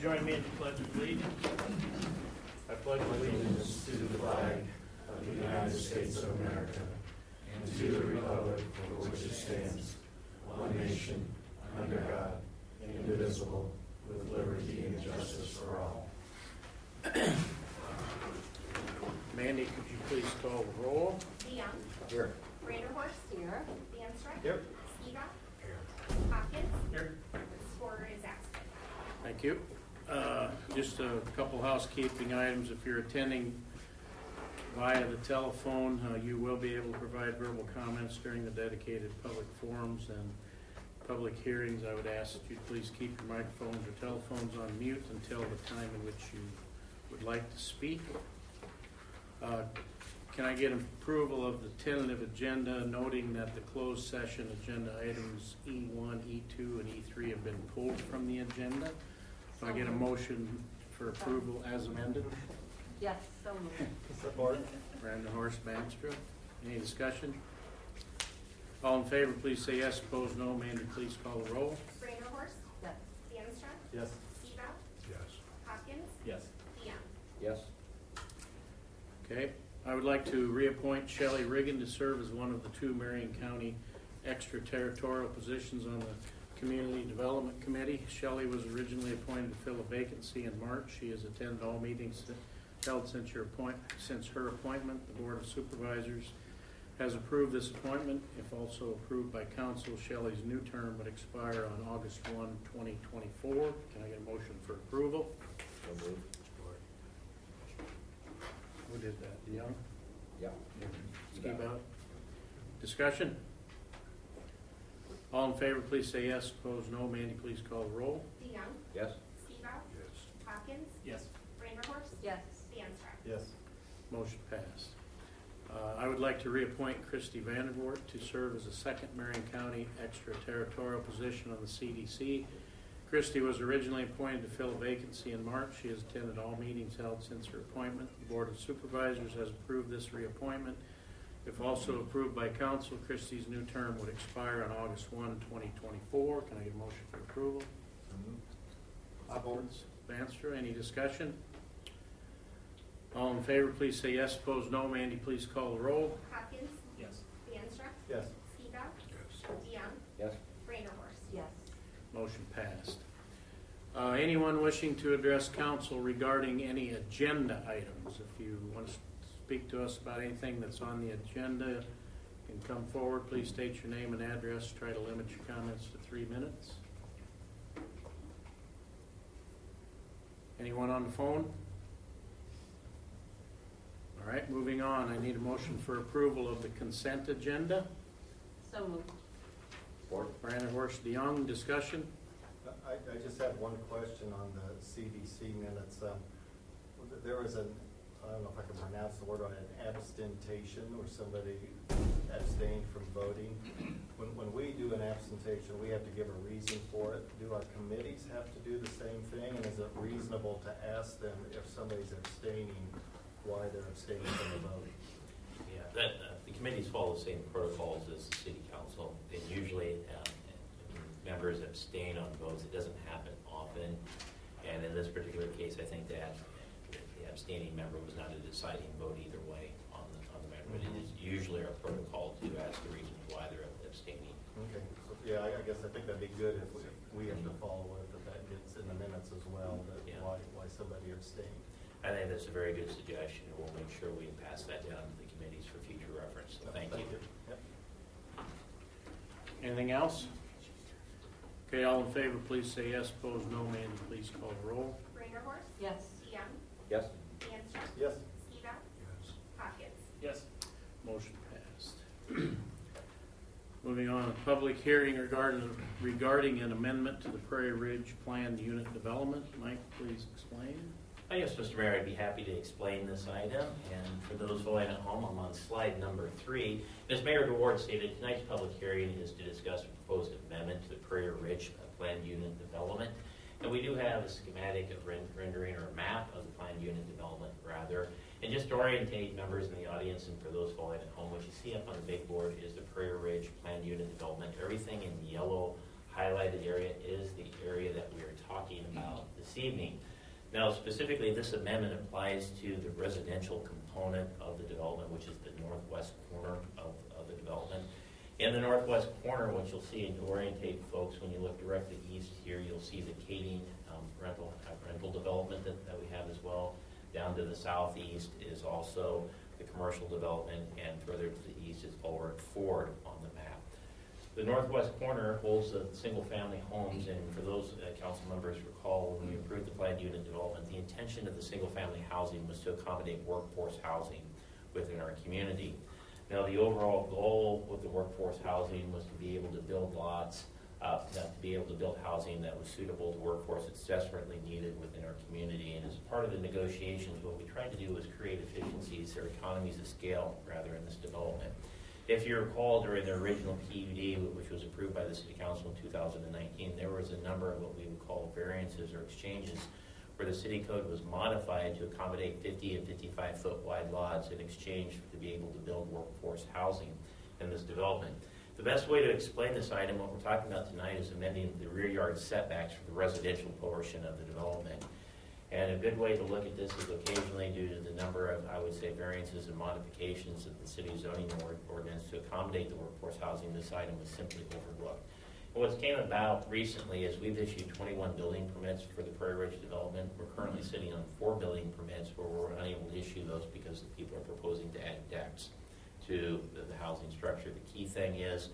join me in the Pledge of Allegiance? I pledge allegiance to the flag of the United States of America and to the republic for which it stands, one nation, under God, indivisible, with liberty and justice for all. Mandy, could you please call the roll? DeYoung. Here. Vanderhorst. Here. Danstruck. Here. Skiba. Here. Hopkins. Here. Scorer is absent. Thank you. Just a couple housekeeping items. If you're attending via the telephone, you will be able to provide verbal comments during the dedicated public forums and public hearings. I would ask that you please keep your microphones or telephones on mute until the time in which you would like to speak. Can I get approval of the tentative agenda, noting that the closed session agenda items E1, E2, and E3 have been pulled from the agenda? Can I get a motion for approval as amended? Yes, so moved. Support. Brandon Horst, Banstra. Any discussion? All in favor, please say yes. Opposed, no. Mandy, please call the roll. Vanderhorst. Yes. Danstruck. Yes. Skiba. Yes. Hopkins. Yes. DeYoung. Yes. Okay. I would like to reappoint Shelley Riggin to serve as one of the two Marion County extraterritorial positions on the Community Development Committee. Shelley was originally appointed to fill a vacancy in March. She has attended all meetings held since her appointment. The Board of Supervisors has approved this appointment. If also approved by council, Shelley's new term would expire on August 1, 2024. Can I get a motion for approval? So moved. Who did that? DeYoung? Yeah. Skiba. Discussion? All in favor, please say yes. Opposed, no. Mandy, please call the roll. DeYoung. Yes. Skiba. Yes. Hopkins. Yes. Vanderhorst. Yes. Danstruck. Yes. Motion passed. I would like to reappoint Christy Vandervoort to serve as a second Marion County extraterritorial position on the CDC. Christy was originally appointed to fill a vacancy in March. She has attended all meetings held since her appointment. The Board of Supervisors has approved this reappointment. If also approved by council, Christie's new term would expire on August 1, 2024. Can I get a motion for approval? Hopkins, Banstra, any discussion? All in favor, please say yes. Opposed, no. Mandy, please call the roll. Hopkins. Yes. Danstruck. Yes. Skiba. Yes. DeYoung. Yes. Vanderhorst. Yes. Motion passed. Anyone wishing to address council regarding any agenda items? If you want to speak to us about anything that's on the agenda, you can come forward. Please state your name and address. Try to limit your comments to 3 minutes. Anyone on the phone? All right, moving on. I need a motion for approval of the consent agenda. So moved. Support. Brandon Horst DeYoung, discussion? I just have one question on the CDC minutes. There was an, I don't know if I can pronounce the word, on an abstention where somebody abstained from voting. When we do an abstention, we have to give a reason for it. Do our committees have to do the same thing? And is it reasonable to ask them if somebody's abstaining, why they're abstaining from the vote? Yeah, the committees follow the same protocols as the city council. And usually members abstain on votes. It doesn't happen often. And in this particular case, I think that the abstaining member was not a deciding vote either way on the matter. But it is usually our protocol to ask the reasons why they're abstaining. Okay, so, yeah, I guess I think that'd be good if we have to follow it, that gets in the minutes as well, that Yeah. why somebody abstained. I think that's a very good suggestion, and we'll make sure we pass that down to the committees for future reference. So thank you. Yep. Anything else? Okay, all in favor, please say yes. Opposed, no. Mandy, please call the roll. Vanderhorst. Yes. DeYoung. Yes. Danstruck. Yes. Skiba. Hopkins. Yes. Motion passed. Moving on, a public hearing regarding an amendment to the Prairie Ridge Planned Unit Development. Mike, please explain. Yes, Mr. Mayor, I'd be happy to explain this item. And for those following at home, I'm on slide number 3. As Mayor DeWard stated, tonight's public hearing is to discuss a proposed amendment to the Prairie Ridge Planned Unit Development. And we do have a schematic of rendering or a map of the planned unit development, rather. And just to orientate members in the audience and for those following at home, what you see up on the big board is the Prairie Ridge Planned Unit Development. Everything in yellow highlighted area is the area that we are talking about this evening. Now, specifically, this amendment applies to the residential component of the development, which is the northwest corner of the development. In the northwest corner, what you'll see, and to orientate folks, when you look directly east here, you'll see the Kading rental development that we have as well. Down to the southeast is also the commercial development, and further to the east is Ulrich Ford on the map. The northwest corner holds the single-family homes, and for those council members recall, when we approved the planned unit development, the intention of the single-family housing was to accommodate workforce housing within our community. Now, the overall goal with the workforce housing was to be able to build lots, to be able to build housing that was suitable to workforce that's desperately needed within our community. And as part of the negotiations, what we tried to do was create efficiencies or economies of scale, rather, in this development. If you recall, during the original PUD, which was approved by the City Council in 2019, there was a number of what we would call variances or exchanges where the city code was modified to accommodate 50 and 55-foot wide lots in exchange to be able to build workforce housing in this development. The best way to explain this item, what we're talking about tonight, is amending the rear yard setbacks for the residential portion of the development. And a good way to look at this is occasionally due to the number of, I would say, variances and modifications of the city's zoning ordinance to accommodate the workforce housing, this item was simply overlooked. And what's came about recently is we've issued 21 building permits for the Prairie Ridge development. We're currently sitting on 4 building permits where we're unable to issue those because the people are proposing to add decks to the housing structure. The key thing is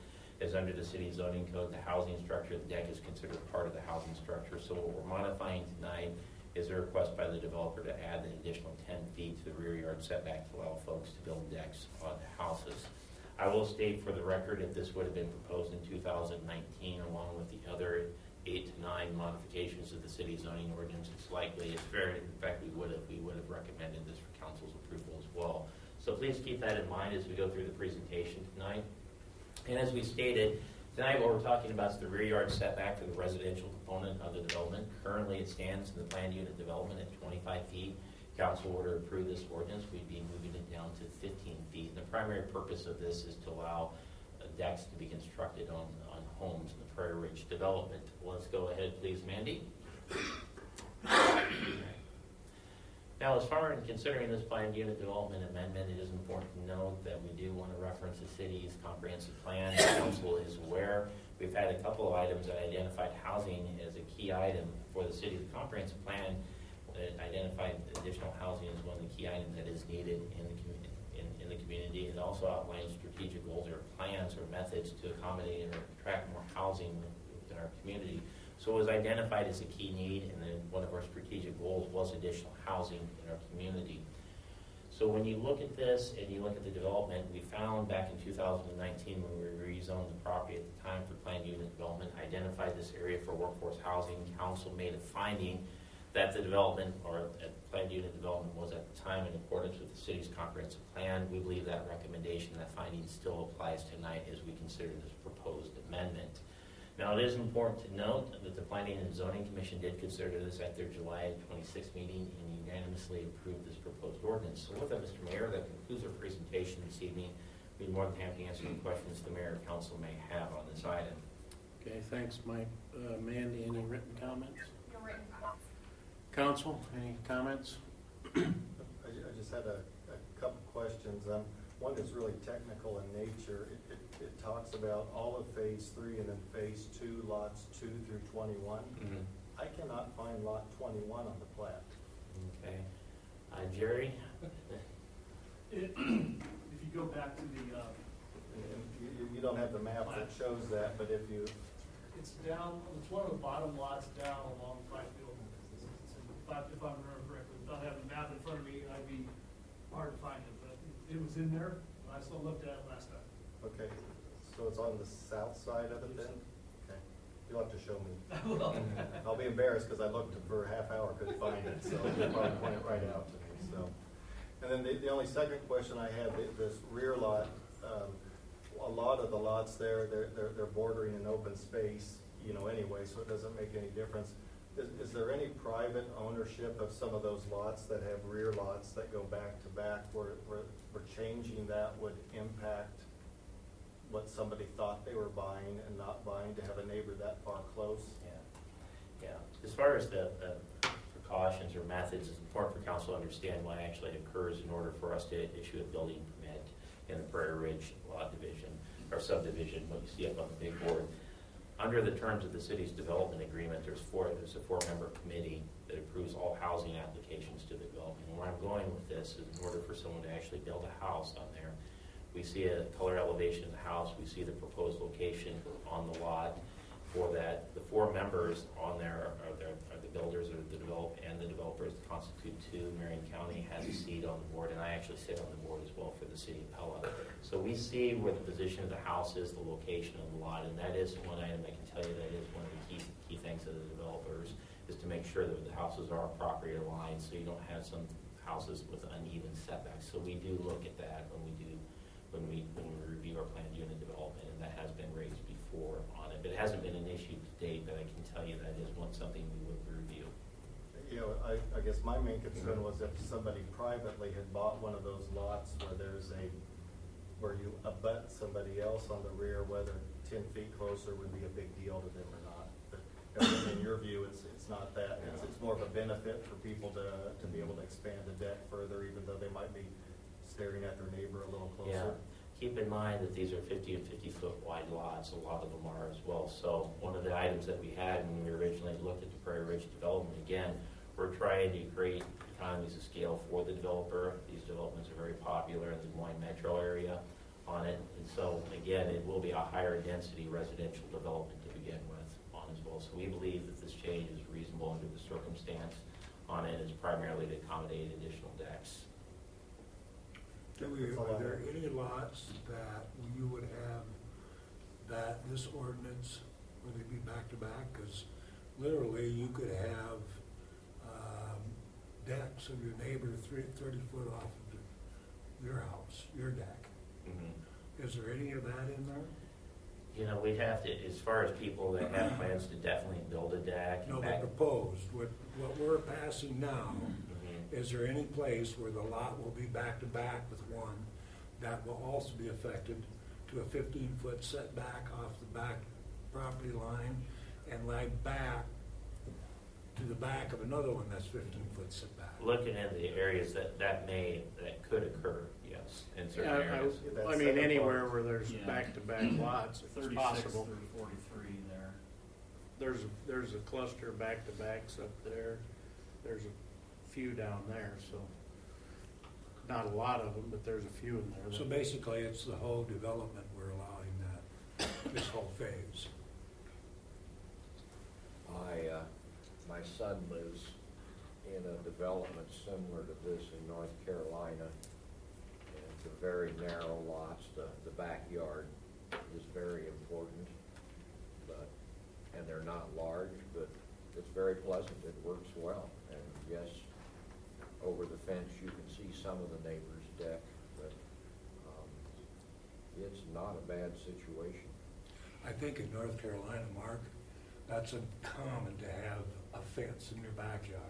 under the city zoning code, the housing structure, the deck is considered part of the housing structure. So what we're modifying tonight is a request by the developer to add an additional 10 feet to the rear yard setback to allow folks to build decks on the houses. I will state for the record, if this would have been proposed in 2019, along with the other 8 to 9 modifications of the city zoning ordinance, it's likely, it's very, in fact, we would have recommended this for council's approval as well. So please keep that in mind as we go through the presentation tonight. And as we stated, tonight what we're talking about is the rear yard setback for the residential component of the development. Currently it stands in the planned unit development at 25 feet. Council were to approve this ordinance, we'd be moving it down to 15 feet. And the primary purpose of this is to allow decks to be constructed on homes in the Prairie Ridge development. Well, let's go ahead, please, Mandy. Now, as far as considering this planned unit development amendment, it is important to note that we do want to reference the city's comprehensive plan. The council is aware. We've had a couple of items that identified housing as a key item for the city. The comprehensive plan identified additional housing as one of the key items that is needed in the community. It also outlines strategic goals or plans or methods to accommodate or attract more housing within our community. So it was identified as a key need, and then one of our strategic goals was additional housing in our community. So when you look at this and you look at the development, we found back in 2019 when we rezoned the property at the time for planned unit development, identified this area for workforce housing. Council made a finding that the development or planned unit development was at the time in accordance with the city's comprehensive plan. We believe that recommendation, that finding still applies tonight as we consider this proposed amendment. Now, it is important to note that the Planning and Zoning Commission did consider this at their July 26th meeting and unanimously approved this proposed ordinance. So with that, Mr. Mayor, that concludes our presentation this evening. We'd be more than happy to answer any questions the Mayor or Council may have on this item. Okay, thanks, Mike. Mandy, any written comments? No written comments. Council, any comments? I just had a couple questions. One is really technical in nature. It talks about all of Phase 3 and then Phase 2, lots 2 through 21. Mm-hmm. I cannot find lot 21 on the plat. Okay. Jerry? If you go back to the, And you don't have the map that shows that, but if you, it's down, it's one of the bottom lots down along Fifield. If I remember correctly, without having the map in front of me, I'd be hard to find it, but it was in there. I still looked at it last time. okay, so it's on the south side of it then? Okay, you'll have to show me. Well, I'll be embarrassed because I looked for a half hour, couldn't find it, so you'll probably point it right out to me, so. And then the only second question I had, this rear lot, a lot of the lots there, they're bordering an open space, anyway, so it doesn't make any difference. Is there any private ownership of some of those lots that have rear lots that go back to back where changing that would impact what somebody thought they were buying and not buying, to have a neighbor that far close. Yeah. As far as the precautions or methods, it's important for council to understand what actually occurs in order for us to issue a building permit in the Prairie Ridge lot division, or subdivision, what you see up on the big board. Under the terms of the city's development agreement, there's a four-member committee that approves all housing applications to the development. And where I'm going with this is in order for someone to actually build a house on there, we see a color elevation of the house, we see the proposed location on the lot. For that, the four members on there are the builders or the developers that constitute two. Marion County has a seat on the board, and I actually sit on the board as well for the City of Pella. So we see where the position of the house is, the location of the lot, and that is one item I can tell you that is one of the key things of the developers, is to make sure that the houses are properly aligned, so you don't have some houses with uneven setbacks. So we do look at that when we review our planned unit development, and that has been raised before on it. But it hasn't been an issue to date, but I can tell you that is something we would review. You know, I guess my main concern was if somebody privately had bought one of those lots where you abut somebody else on the rear, whether 10 feet closer would be a big deal to them or not. But in your view, it's not that. It's more of a benefit for people to be able to expand the deck further, even though they might be staring at their neighbor a little closer. Yeah. Keep in mind that these are 50 and 50 foot wide lots. A lot of them are as well. So one of the items that we had when we originally looked at the Prairie Ridge development, again, we're trying to create economies of scale for the developer. These developments are very popular in the Des Moines metro area on it. And so again, it will be a higher density residential development to begin with on as well. So we believe that this change is reasonable under the circumstance on it. It's primarily to accommodate additional decks. Are there any lots that you would have that this ordinance, would they be back to back? Because literally you could have decks of your neighbor 30 foot off of your house, your deck. Mm-hmm. Is there any of that in there? You know, we'd have to, as far as people that have plans to definitely build a deck. No, but proposed, what we're passing now, Mhm. is there any place where the lot will be back to back with one that will also be affected to a 15-foot setback off the back property line and lie back to the back of another one that's 15-foot setback? Looking at the areas that could occur, yes, in certain areas. I mean, anywhere where there's back-to-back lots, if it's 36 possible. through 43 there. There's a cluster of back-to-backs up there. There's a few down there, so not a lot of them, but there's a few in there. So basically, it's the whole development we're allowing that, this whole phase. My son lives in a development similar to this in North Carolina. And it's a very narrow lots. The backyard is very important, and they're not large, but it's very pleasant. It works well. And yes, over the fence you can see some of the neighbor's deck, but it's not a bad situation. I think in North Carolina, Mark, that's uncommon to have a fence in your backyard.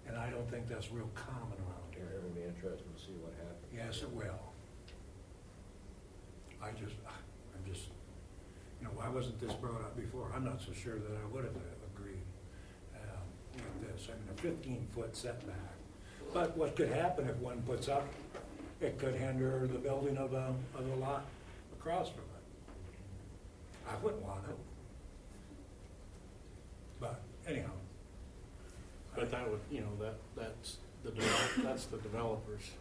And I don't think that's real common around here. It'll be interesting to see what happens. Yes, it will. I'm just, why wasn't this brought up before? I'm not so sure that I would have agreed with this. I mean, a 15-foot setback. But what could happen if one puts up, it could hinder the building of a lot across from it. I wouldn't want it. But anyhow. But that would, that's the developer's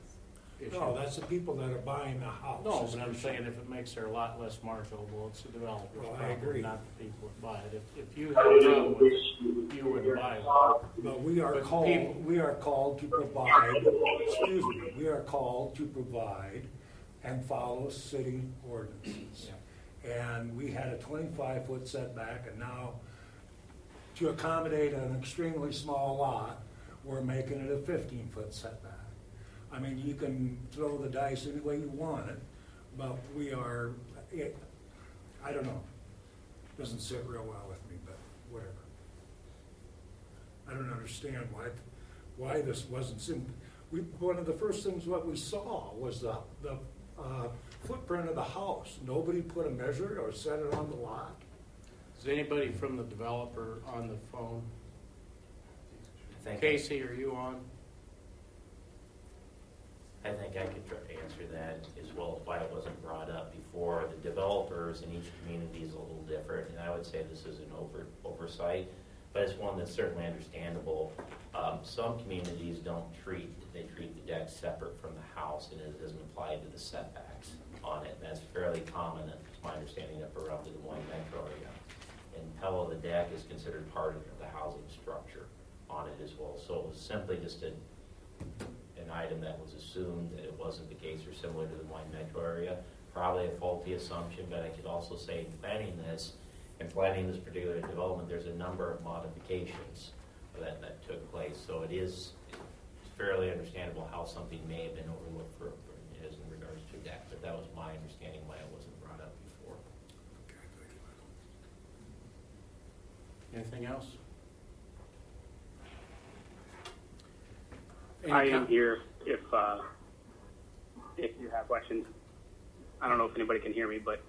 issue. No, that's the people that are buying the house. No, but I'm saying if it makes their lot less marketable, it's the developer's Well, I problem, agree. not the people that buy it. If you have a problem with it, you wouldn't buy it. But we are But called to provide, excuse me, we are called to provide and follow city ordinances. And we had a 25-foot setback, and now to accommodate an extremely small lot, we're making it a 15-foot setback. I mean, you can throw the dice any way you want it, but I don't know. Doesn't sit real well with me, but whatever. I don't understand why this wasn't one of the first things what we saw was the footprint of the house. Nobody put a measure or set it on the lot. Is anybody from the developer on the phone? I think- Casey, are you on? I think I could try to answer that as well as why it wasn't brought up before. The developers in each community is a little different, and I would say this is an oversight, but it's one that's certainly understandable. Some communities they treat the deck separate from the house, and it doesn't apply to the setbacks on it. And that's fairly common, it's my understanding, up around the Des Moines metro area. In Pella, the deck is considered part of the housing structure on it as well. So it was simply just an item that was assumed that it wasn't the case or similar to the Des Moines metro area. Probably a faulty assumption, but I could also say in planning this particular development, there's a number of modifications that took place. So it's fairly understandable how something may have been overlooked for as in regards to that, but that was my understanding why it wasn't brought up before. Anything else? I am here if you have questions. I don't know if anybody can hear me, but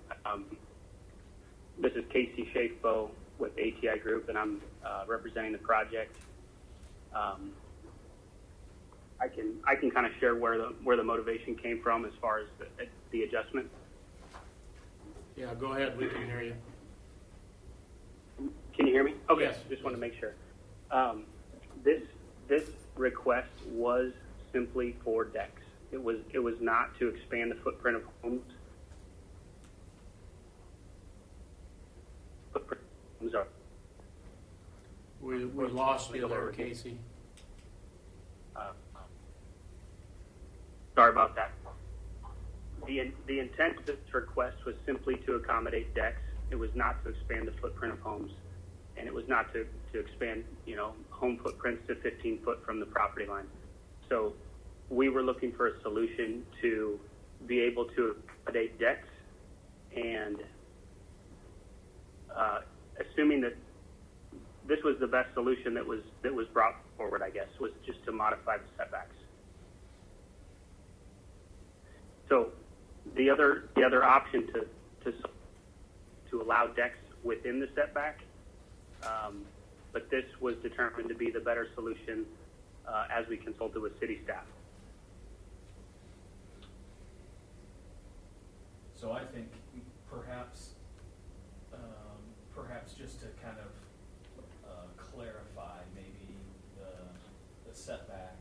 this is Casey Schaeffer with ATI Group, and I'm representing the project. I can kind of share where the motivation came from as far as the adjustment. Yeah, go ahead, we can hear you. Can you hear me? Okay, Yes. just want to make sure. This request was simply for decks. It was not to expand the footprint of homes. Homes are. We lost you there, Casey. Sorry about that. The intent of this request was simply to accommodate decks. It was not to expand the footprint of homes, and it was not to expand, home footprints to 15 foot from the property line. So we were looking for a solution to be able to accommodate decks, and assuming that this was the best solution that was brought forward, I guess, was just to modify the setbacks. So the other option to allow decks within the setback, but this was determined to be the better solution as we consulted with city staff. So I think perhaps just to kind of clarify, maybe the setback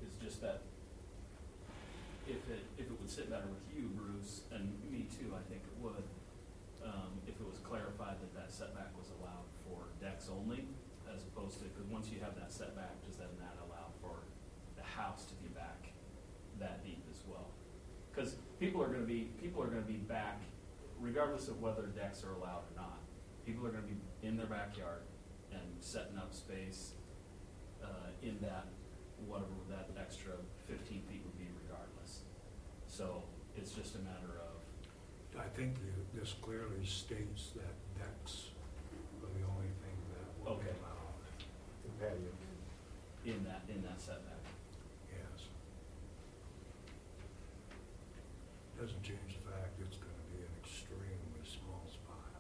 is just that if it would sit better with you, Bruce, and me too, I think it would, if it was clarified that setback was allowed for decks only, as opposed to, because once you have that setback, does that not allow for the house to be back that deep as well? Because people are going to be back, regardless of whether decks are allowed or not. People are going to be in their backyard and setting up space in that, whatever that extra 15 feet would be regardless. So it's just a matter of. I think this clearly states that decks are the only thing that will be Okay. allowed. The patio. In that setback. Yes. Doesn't change the fact it's going to be an extremely small spot.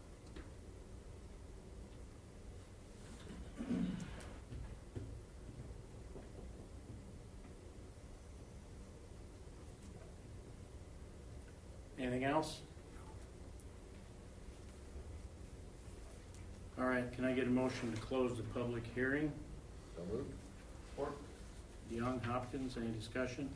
Anything else? All right, can I get a motion to close the public hearing? So moved. Or DeYoung, Hopkins, any discussion?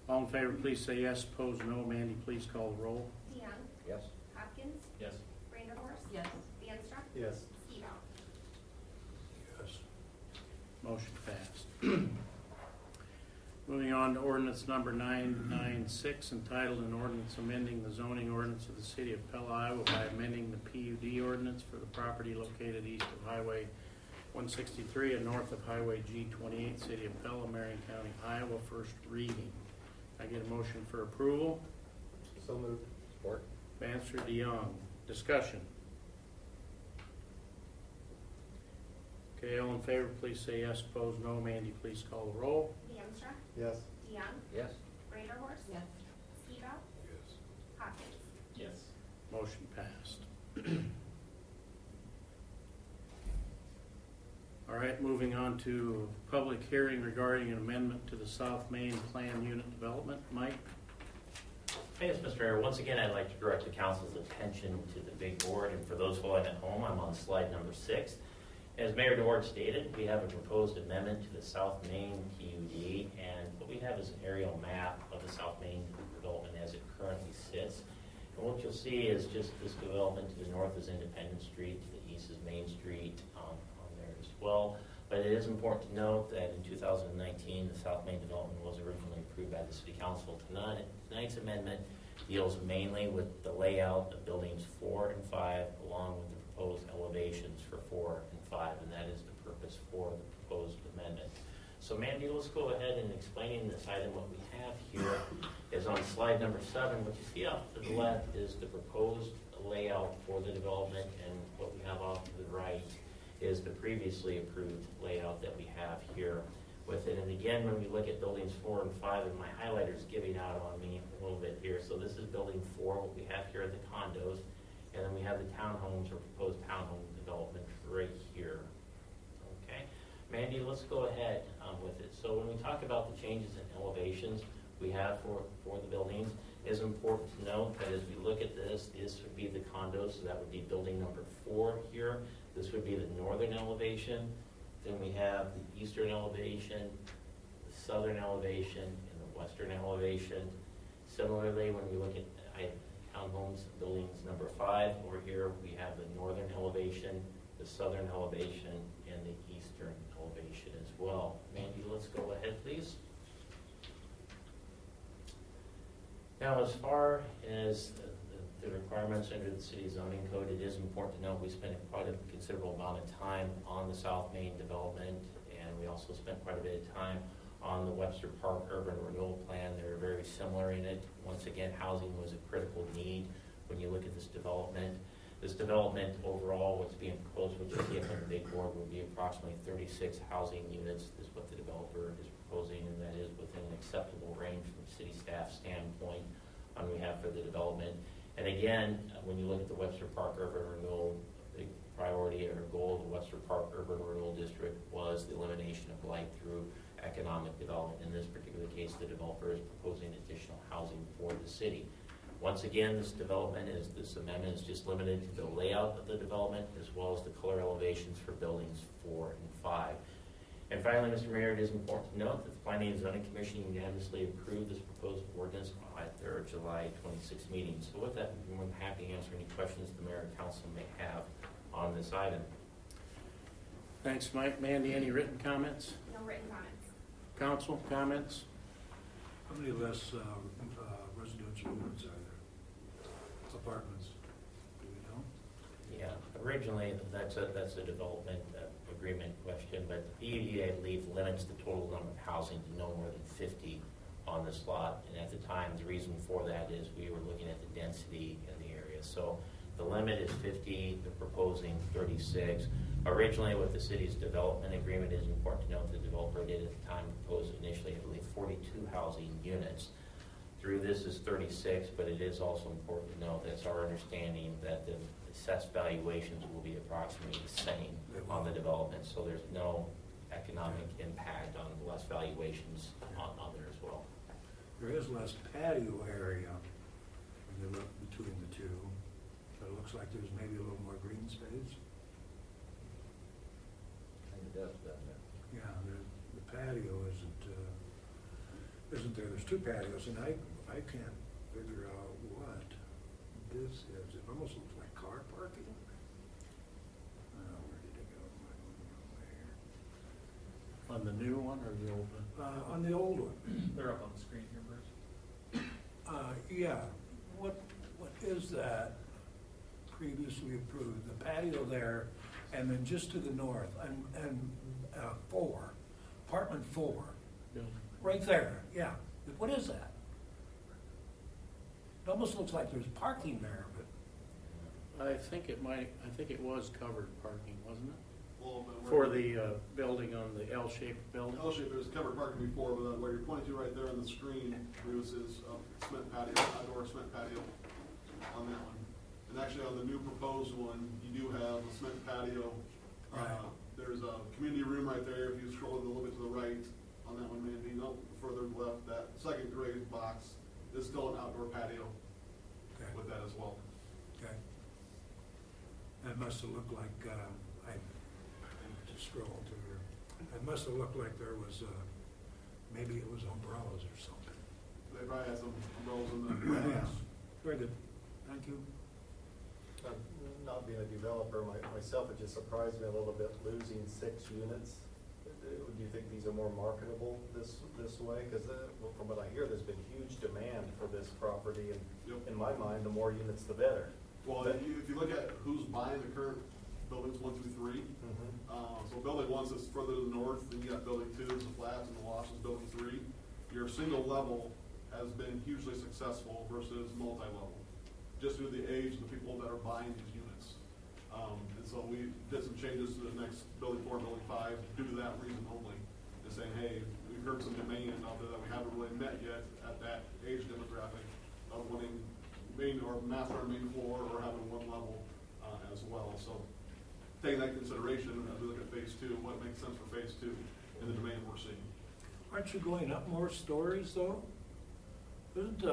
All in favor, please say yes. Opposed, no. Mandy, please call the roll. DeYoung, Yes. Hopkins, yes. Vanderhorst. Yes. DeAnstruck. Yes. Skibout. Yes. Motion passed. Moving on to ordinance number 996, entitled an ordinance amending the zoning ordinance of the City of Pella, Iowa by amending the PUD ordinance for the property located east of Highway 163 and north of Highway G28, City of Pella, Marion County, Iowa, first reading. I get a motion for approval. So moved. Support. Banster, DeYoung. Discussion. Okay, all in favor, please say yes. Opposed, no. Mandy, please call the roll. DeAnstruck. Yes. DeYoung, Yes. Reindeerhorst. Yes. Skibout. Yes. Hawkins. Yes. Motion passed. All right, moving on to public hearing regarding an amendment to the South Main Plan Unit Development. Mike? Yes, Mr. Mayor, once again, I'd like to direct the council's attention to the big board, and for those following at home, I'm on slide number 6. As Mayor DeWard stated, we have a proposed amendment to the South Main PUD, and what we have is an aerial map of the South Main development as it currently sits. And what you'll see is just this development to the north is Independence Street, to the east is Main Street on there as well. But it is important to note that in 2019, the South Main development was originally approved by the City Council. Tonight's amendment deals mainly with the layout of buildings 4 and 5, along with the proposed elevations for 4 and 5, and that is the purpose for the proposed amendment. So Mandy, let's go ahead and explaining this item. What we have here is on slide number 7. What you see off to the left is the proposed layout for the development, and what we have off to the right is the previously approved layout that we have here with it. And again, when we look at buildings 4 and 5, and my highlighter's giving out on me a little bit here. So this is building 4, what we have here are the condos, and then we have the townhomes or proposed townhome development right here. Okay, Mandy, let's go ahead with it. So when we talk about the changes in elevations we have for the buildings, it is important to note that as we look at this would be the condos, so that would be building number 4 here. This would be the northern elevation. Then we have the eastern elevation, the southern elevation, and the western elevation. Similarly, when we look at townhomes, buildings number 5, over here we have the northern elevation, the southern elevation, and the eastern elevation as well. Mandy, let's go ahead, please. Now, as far as the requirements under the city zoning code, it is important to note we spent quite a considerable amount of time on the South Main development, and we also spent quite a bit of time on the Webster Park Urban Renewal Plan. They were very similar in it. Once again, housing was a critical need when you look at this development. This development overall, what's being proposed, what you see up on the big board, would be approximately 36 housing units. This is what the developer is proposing, and that is within an acceptable range from city staff standpoint on we have for the development. And again, when you look at the Webster Park Urban Renewal, the priority or goal of the Webster Park Urban Renewal District was the elimination of blight through economic development. In this particular case, the developer is proposing additional housing for the city. Once again, this amendment is just limited to the layout of the development as well as the color elevations for buildings 4 and 5. And finally, Mr. Mayor, it is important to note that the Planning and Zoning Commission unanimously approved this proposed ordinance at their July 26th meeting. So with that, I'm more than happy to answer any questions the mayor and council may have on this item. Thanks, Mike. Mandy, any written comments? No written comments. Council, comments? How many less residential units are there? Apartments? Do we know? Yeah, originally, that's a development agreement question, but the PUD, I believe, limits the total number of housing to no more than 50 on this lot. And at the time, the reason for that is we were looking at the density in the area. So the limit is 50, they're proposing 36. Originally, with the city's development agreement, it is important to note the developer did at the time propose initially, I believe, 42 housing units. Through this is 36, but it is also important to note that it's our understanding that the assessed valuations will be approximately the same on the development. So there's no economic impact on less valuations on there as well. There is less patio area when you look between the two, but it looks like there's maybe a little more green space. I think it does, doesn't it? Yeah, the patio isn't there. There's 2 patios, and I can't figure out what this is. It almost looks like car parking. Where did it go? I don't know. On the new one or the old one? On the old one. They're up on the screen here, Bruce. Yeah, what is that previously approved? The patio there, and then just to the north, and 4, apartment 4, Building. right there, yeah. What is that? It almost looks like there's parking there, but I think it was covered parking, wasn't it? a little bit. For the building on the L-shaped building? L-shaped, there's covered parking before, but what you're pointing to right there on the screen, Bruce, is a cement patio, outdoor cement patio on that one. And actually on the new proposed one, you do have a cement patio. There's a community room right there. If you scroll a little bit to the right on that one, maybe no further left, that second gray box is still an outdoor patio with that as well. Okay. That must have looked like, I just scrolled to her. It must have looked like there was, maybe it was umbrellas or something. They probably had some umbrellas in the. Yes. Very good. Thank you. Not being a developer myself, it just surprised me a little bit, losing 6 units. Do you think these are more marketable this way? Because from what I hear, there's been huge demand for this property, and in my mind, the more units, the better. Well, if you look at who's buying the current buildings 1 through 3, so building 1 is further to the north, then you got building 2 is the flats, and the wash is building 3. Your single level has been hugely successful versus multi-level, just due to the age of the people that are buying these units. And so we did some changes to the next building 4 and building 5 due to that reason only, and saying, hey, we've heard some demand out there that we haven't really met yet at that age demographic of wanting main or master on main floor or having 1 level as well. So taking that into consideration as we look at phase 2, what makes sense for phase 2 and the demand we're seeing. Aren't you going up more stories though? Isn't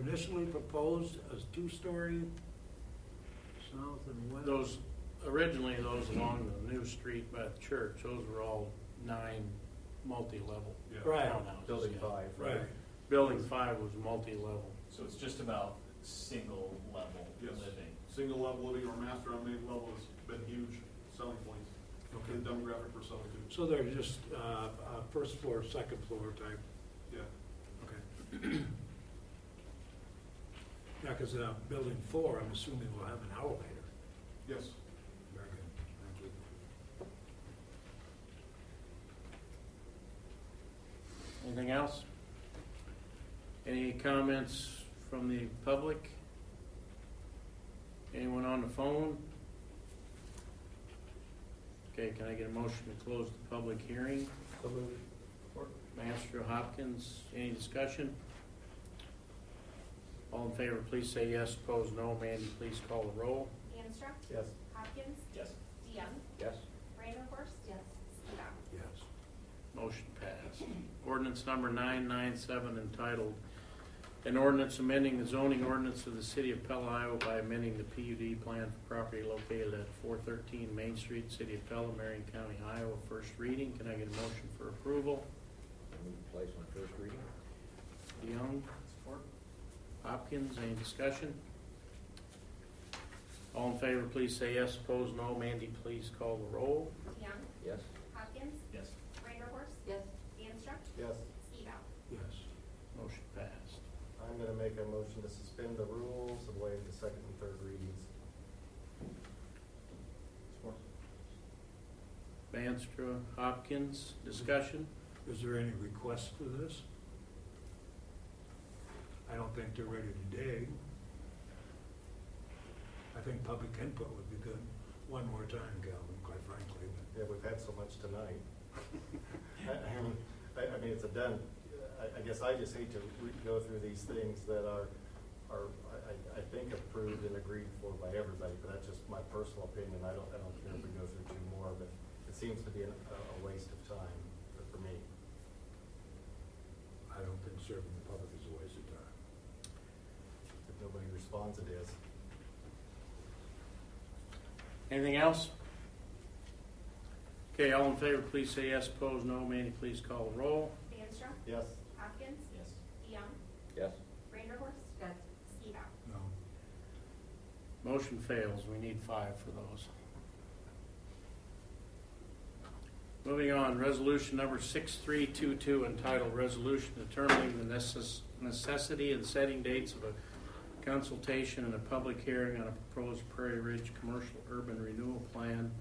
initially proposed as 2-story south and west? Originally those along the new street by the church, those were all 9 multi-level Right. townhouses. Building 5, Right. Building 5 was multi-level. So it's just about single level Yes. living. Single level living or master on main level has been huge selling points. Okay. The demographic we're selling to. So they're just first floor, second floor type? Yeah. Okay. Yeah, because building 4, I'm assuming will have an elevator. Yes. Very good, thank you. Anything else? Any comments from the public? Anyone on the phone? Okay, can I get a motion to close the public hearing? So moved. Master Hopkins, any discussion? All in favor, please say yes. Opposed, no. Mandy, please call the roll. Anstra. Yes. Hopkins. Yes. DeYoung. Yes? Reindeerhorst. Yes. Skibout. Yes. Motion passed. Ordinance number 997 entitled, an ordinance amending the zoning ordinance of the City of Pella, Iowa by amending the PUD plan for property located at 413 Main Street, City of Pella, Marion County, Iowa. First reading. Can I get a motion for approval? I move to place on first reading? DeYoung, Support? Hopkins, any discussion? All in favor, please say yes. Opposed, no. Mandy, please call the roll. DeYoung. Yes? Hopkins. Yes. Reindeerhorst. Yes. Anstra. Yes. Skibout. Yes. Motion passed. I'm going to make a motion to suspend the rules and waive the second and third readings. Support? Banstra, Hopkins, discussion? Is there any request for this? I don't think they're ready today. I think public input would be good. One more time, Calvin, quite frankly. Yeah, we've had so much tonight. I mean, it's a done, I guess I just hate to go through these things that are I think approved and agreed for by everybody, but that's just my personal opinion. I don't care if we go through 2 more, but it seems to be a waste of time for me. I don't think serving the public is a waste of time. If nobody responds, it is. Anything else? Okay, all in favor, please say yes. Opposed, no. Mandy, please call the roll. Anstra. Yes. Hopkins. Yes. DeYoung. Yes? Reindeerhorst. Yes. Skibout. No. Motion fails. We need 5 for those. Moving on, resolution number 6322 entitled Resolution Determining the Necessity and Setting Dates of a Consultation and a Public Hearing on a Proposed Prairie Ridge Commercial Urban Renewal Plan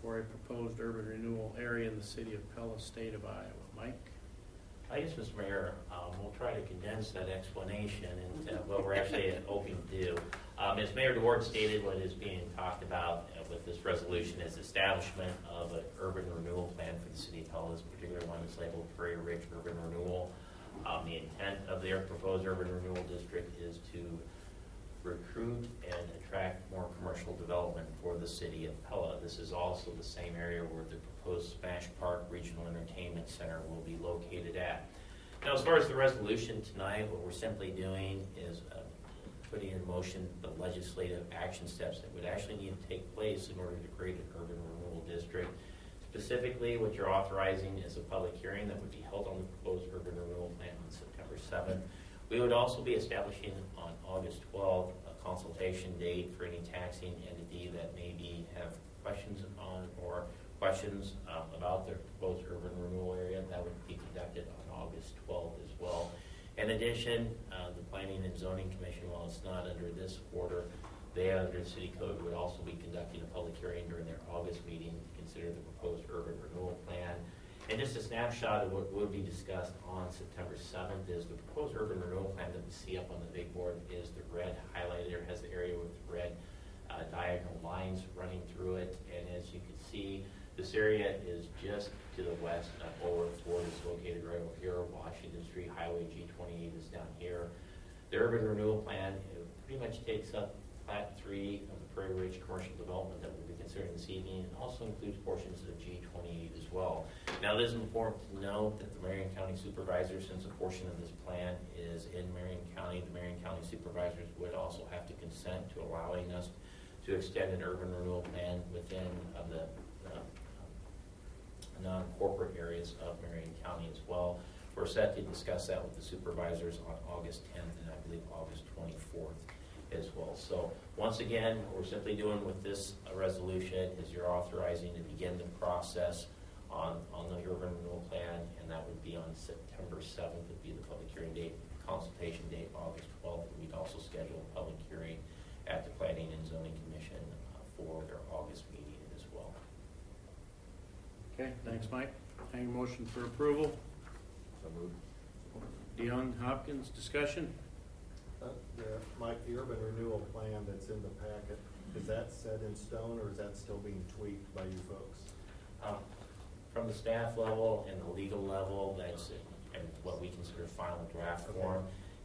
for a proposed urban renewal area in the City of Pella, State of Iowa. Mike? I guess, Mr. Mayor, we'll try to condense that explanation into what we're actually hoping to do. As Mayor DeWard stated, what is being talked about with this resolution is establishment of an urban renewal plan for the city of Pella, this particular one is labeled Prairie Ridge Urban Renewal. The intent of their proposed urban renewal district is to recruit and attract more commercial development for the city of Pella. This is also the same area where the proposed Smash Park Regional Entertainment Center will be located at. Now, as far as the resolution tonight, what we're simply doing is putting in motion the legislative action steps that would actually need to take place in order to create an urban renewal district. Specifically, what you're authorizing is a public hearing that would be held on the proposed urban renewal plan on September 7th. We would also be establishing on August 12th a consultation date for any taxing entity that maybe have questions on or questions about their proposed urban renewal area. That would be conducted on August 12th as well. In addition, the Planning and Zoning Commission, while it's not under this order, they under the city code would also be conducting a public hearing during their August meeting to consider the proposed urban renewal plan. And just a snapshot of what will be discussed on September 7th is the proposed urban renewal plan that we see up on the big board is the red highlighted there, has the area with red diagonal lines running through it. And as you can see, this area is just to the west. Bulworth Ford is located right over here. Washington Street, Highway G28 is down here. The urban renewal plan pretty much takes up Plat 3 of the Prairie Ridge commercial development that we'll be considering this evening, and also includes portions of G28 as well. Now, it is important to note that the Marion County Supervisor, since a portion of this plan is in Marion County, the Marion County Supervisors would also have to consent to allowing us to extend an urban renewal plan within the non-corporate areas of Marion County as well. We're set to discuss that with the supervisors on August 10th and I believe August 24th as well. So once again, what we're simply doing with this resolution is you're authorizing to begin the process on the urban renewal plan, and that would be on September 7th would be the public hearing date. Consultation date August 12th. We'd also schedule a public hearing at the Planning and Zoning Commission for their August meeting as well. Okay, thanks, Mike. Any motion for approval? So moved. Dion Hopkins, discussion? Mike, the urban renewal plan that's in the packet, is that set in stone or is that still being tweaked by you folks? From the staff level and the legal level, that's and what we consider final draft form.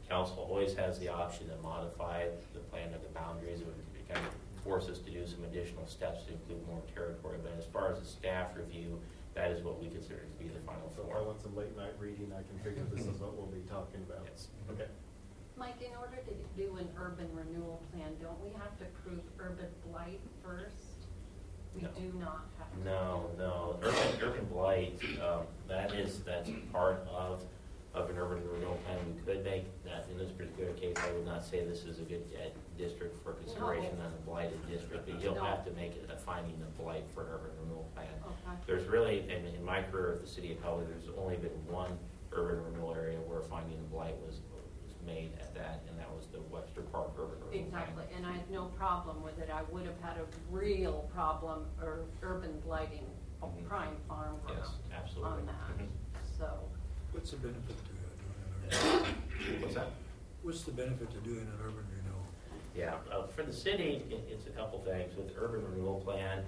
Council always has the option to modify the plan of the boundaries. It would kind of force us to do some additional steps to include more territory. But as far as the staff review, that is what we consider to be the final So if I form. want some late night reading, I can figure this is what we'll be talking about. Yes. Okay. Mike, in order to do an urban renewal plan, don't we have to prove urban blight first? We No. do not have to. No. Urban blight, that's part of an urban renewal plan. We could make that, in this particular case, I would not say this is a good district for consideration No. on a blighted district, but you'll No. have to make it a finding of blight for an urban renewal plan. Okay. There's really, in my career at the City of Pella, there's only been one urban renewal area where a finding of blight was made at that, and that was the Webster Park urban renewal plan. Exactly, and I had no problem with it. I would have had a real problem or urban blighting of Mhm. prime farm ground Yes, absolutely. on that, Mhm. so. What's the benefit to doing an urban? What's that? What's the benefit to doing an urban renewal? Yeah, for the city, it's a couple things. With the urban renewal plan,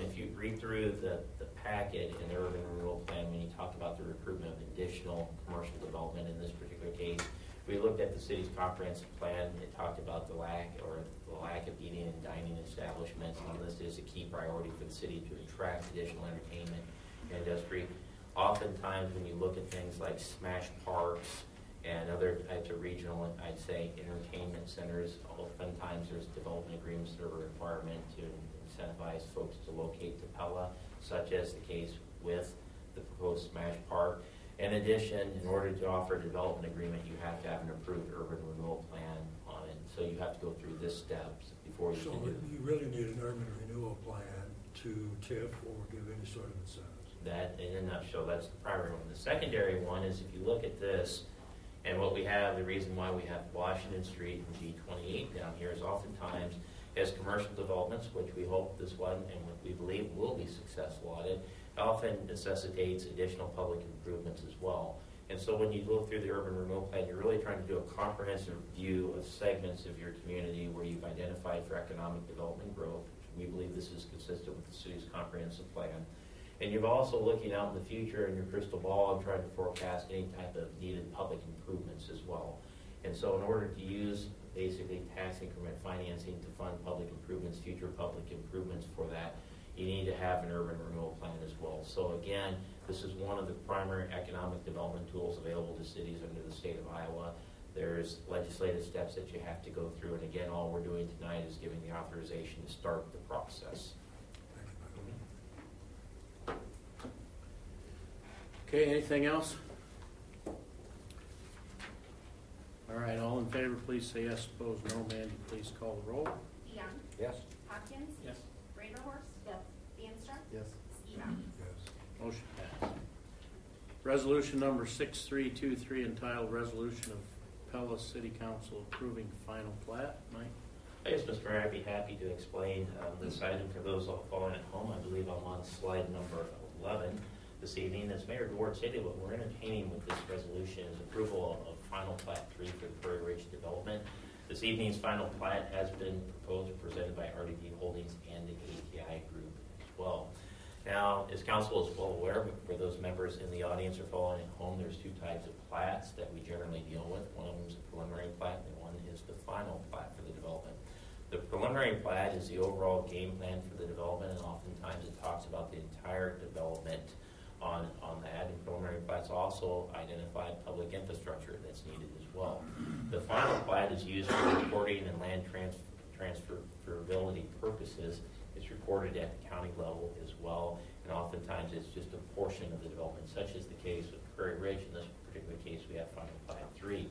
if you read through the packet in the urban renewal plan, when you talk about the recruitment of additional commercial development in this particular case, we looked at the city's comprehensive plan. It talked about the lack of eating and dining establishments, and listed as a key priority for the city to attract additional entertainment industry. Oftentimes, when you look at things like Smash Parks and other types of regional, I'd say, entertainment centers, oftentimes there's development agreements that are a requirement to incentivize folks to locate to Pella, such as the case with the proposed Smash Park. In addition, in order to offer a development agreement, you have to have an approved urban renewal plan on it. So you have to go through this steps before you So can do you really need an urban renewal plan to TIF or give any sort of incentives. that. In a nutshell, that's the primary one. The secondary one is, if you look at this, and what we have, the reason why we have Washington Street and G28 down here is oftentimes as commercial developments, which we hope this one and what we believe will be successful at it, often necessitates additional public improvements as well. And so when you look through the urban renewal plan, you're really trying to do a comprehensive view of segments of your community where you've identified for economic development growth. We believe this is consistent with the city's comprehensive plan. And you're also looking out in the future in your crystal ball and trying to forecast any type of needed public improvements as well. And so in order to use basically tax increment financing to fund public improvements, future public improvements for that, you need to have an urban renewal plan as well. So again, this is one of the primary economic development tools available to cities under the state of Iowa. There's legislative steps that you have to go through, and again, all we're doing tonight is giving the authorization to start the process. Okay, anything else? All right, all in favor, please say yes. Opposed, no. Mandy, please call the roll. DeYoung. Yes? Hopkins. Yes. Vanderhorst. Yes. DeAnstruck. Yes. Skibout. Motion passed. Resolution number 6323 entitled Resolution of Pella City Council Approving Final Plat. Mike? Yes, Mr. Mayor, I'd be happy to explain this item for those following at home. I believe I'm on slide number 11 this evening. As Mayor DeWart stated, what we're entertaining with this resolution is approval of final plat 3 for the Prairie Ridge development. This evening's final plat has been proposed and presented by RDP Holdings and the ATI Group as well. Now, as council is well aware, but for those members in the audience or following at home, there's two types of plats that we generally deal with. One of them is a preliminary plat, and one is the final plat for the development. The preliminary plat is the overall game plan for the development, and oftentimes it talks about the entire development on that. And preliminary plats also identify public infrastructure that's needed as well. The final plat is used for reporting and land transferability purposes. It's recorded at the county level as well, and oftentimes it's just a portion of the development, such as the case with Prairie Ridge. In this particular case, we have final plat 3.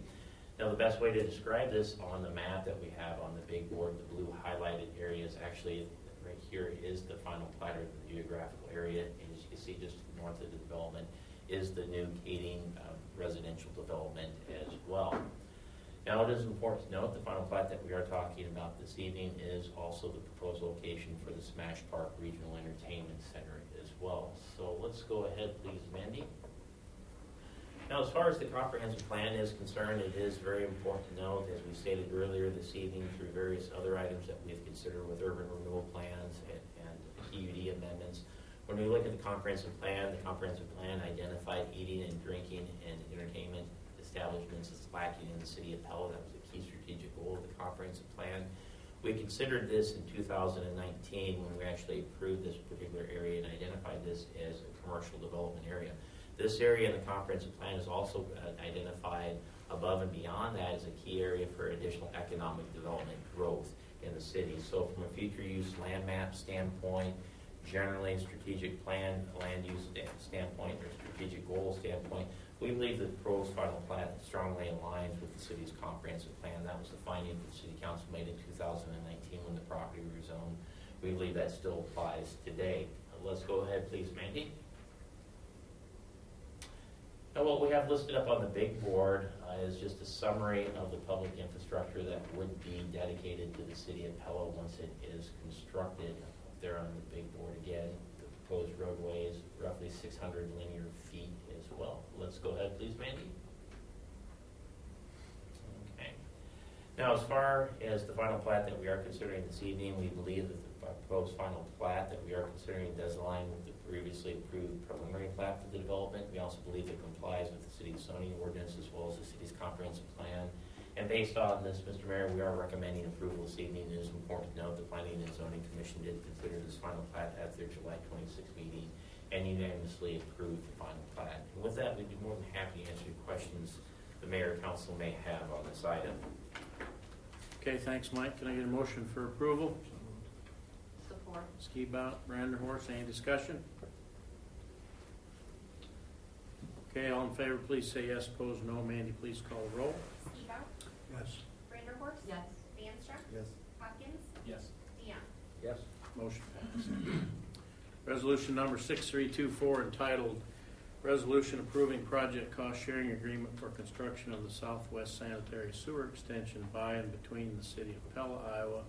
Now, the best way to describe this on the map that we have on the big board, the blue highlighted area is actually right here is the final plat, or the geographical area. And as you can see, just to the north of the development is the new Kading residential development as well. Now, it is important to note the final plat that we are talking about this evening is also the proposed location for the Smash Park Regional Entertainment Center as well. So let's go ahead, please, Mandy. Now, as far as the comprehensive plan is concerned, it is very important to note, as we stated earlier this evening, through various other items that we've considered with urban renewal plans and PUD amendments. When we look at the comprehensive plan identified eating and drinking and entertainment establishments is lacking in the city of Pella. That was a key strategic goal of the comprehensive plan. We considered this in 2019 when we actually approved this particular area and identified this as a commercial development area. This area in the comprehensive plan is also identified above and beyond that as a key area for additional economic development growth in the city. So from a future use land map standpoint, generally strategic plan, land use standpoint, or strategic goal standpoint, we believe that the proposed final plat strongly aligns with the city's comprehensive plan. That was the finding that the city council made in 2019 when the property rezoned. We believe that still applies today. Let's go ahead, please, Mandy. Now, what we have listed up on the big board is just a summary of the public infrastructure that would be dedicated to the city of Pella once it is constructed. There on the big board again, the proposed roadway is roughly 600 linear feet as well. Let's go ahead, please, Mandy. Okay. Now, as far as the final plat that we are considering this evening, we believe that the proposed final plat that we are considering does align with the previously approved preliminary plat for the development. We also believe it complies with the city's zoning ordinance as well as the city's comprehensive plan. And based on this, Mr. Mayor, we are recommending approval this evening. It is important to note the Planning and Zoning Commission did consider this final plat at their July 26th meeting and unanimously approved the final plat. And with that, we'd be more than happy to answer your questions the mayor and council may have on this item. Okay, thanks, Mike. Can I get a motion for approval? Support. Skibout, Vanderhorst, any discussion? Okay, all in favor, please say yes. Opposed, no. Mandy, please call the roll. Skibout. Yes. Vanderhorst. Yes. DeAnstruck. Yes. Hopkins. Yes. DeYoung. Yes? Motion passed. Resolution number 6324 entitled Resolution Approving Project Cost Sharing Agreement for Construction of the Southwest Sanitary Sewer Extension by and between the City of Pella, Iowa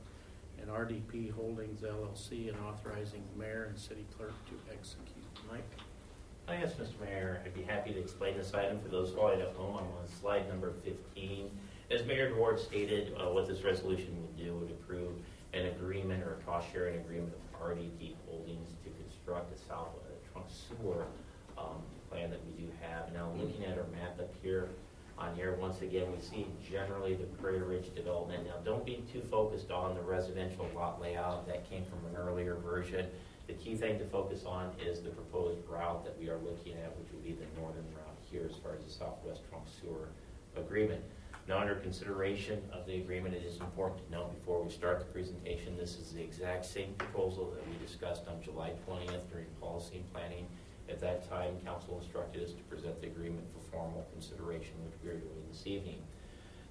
and RDP Holdings LLC, and authorizing the mayor and city clerk to execute. Mike? Yes, Mr. Mayor, I'd be happy to explain this item for those following at home. I'm on slide number 15. As Mayor DeWard stated, what this resolution would do would approve an agreement or a cost-sharing agreement with RDT Holdings to construct a south trunk sewer plan that we do have. Now, looking at our map up here, on here, once again, we see generally the Prairie Ridge development. Now, don't be too focused on the residential lot layout. That came from an earlier version. The key thing to focus on is the proposed route that we are looking at, which would be the northern route here as far as the Southwest Trunk Sewer Agreement. Now, under consideration of the agreement, it is important to note before we start the presentation, this is the exact same proposal that we discussed on July 20th during policy and planning. At that time, council instructed us to present the agreement for formal consideration, which we are doing this evening.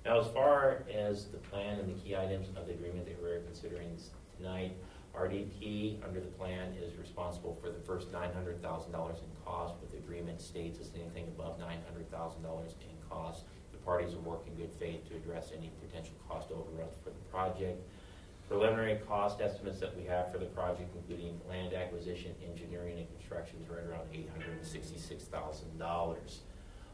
Now, as far as the plan and the key items of the agreement that we're considering tonight, RDT, under the plan, is responsible for the first $900,000 in cost, but the agreement states it's anything above $900,000 in cost. The parties will work in good faith to address any potential cost overruns for the project. Preliminary cost estimates that we have for the project, including land acquisition, engineering, and construction, is right around $866,000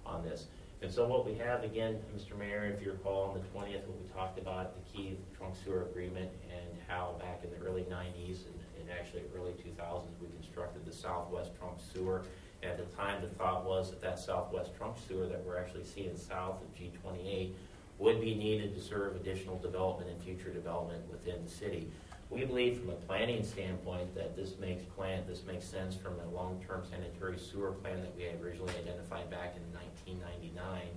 on this. And so what we have, again, Mr. Mayor, if you recall on the 20th, what we talked about, the key trunk sewer agreement and how back in the early 90s and actually early 2000s, we constructed the Southwest Trunk Sewer. And at the time, the thought was that that Southwest Trunk Sewer that we're actually seeing south of G28 would be needed to serve additional development and future development within the city. We believe from a planning standpoint that this makes sense from a long-term sanitary sewer plan that we had originally identified back in 1999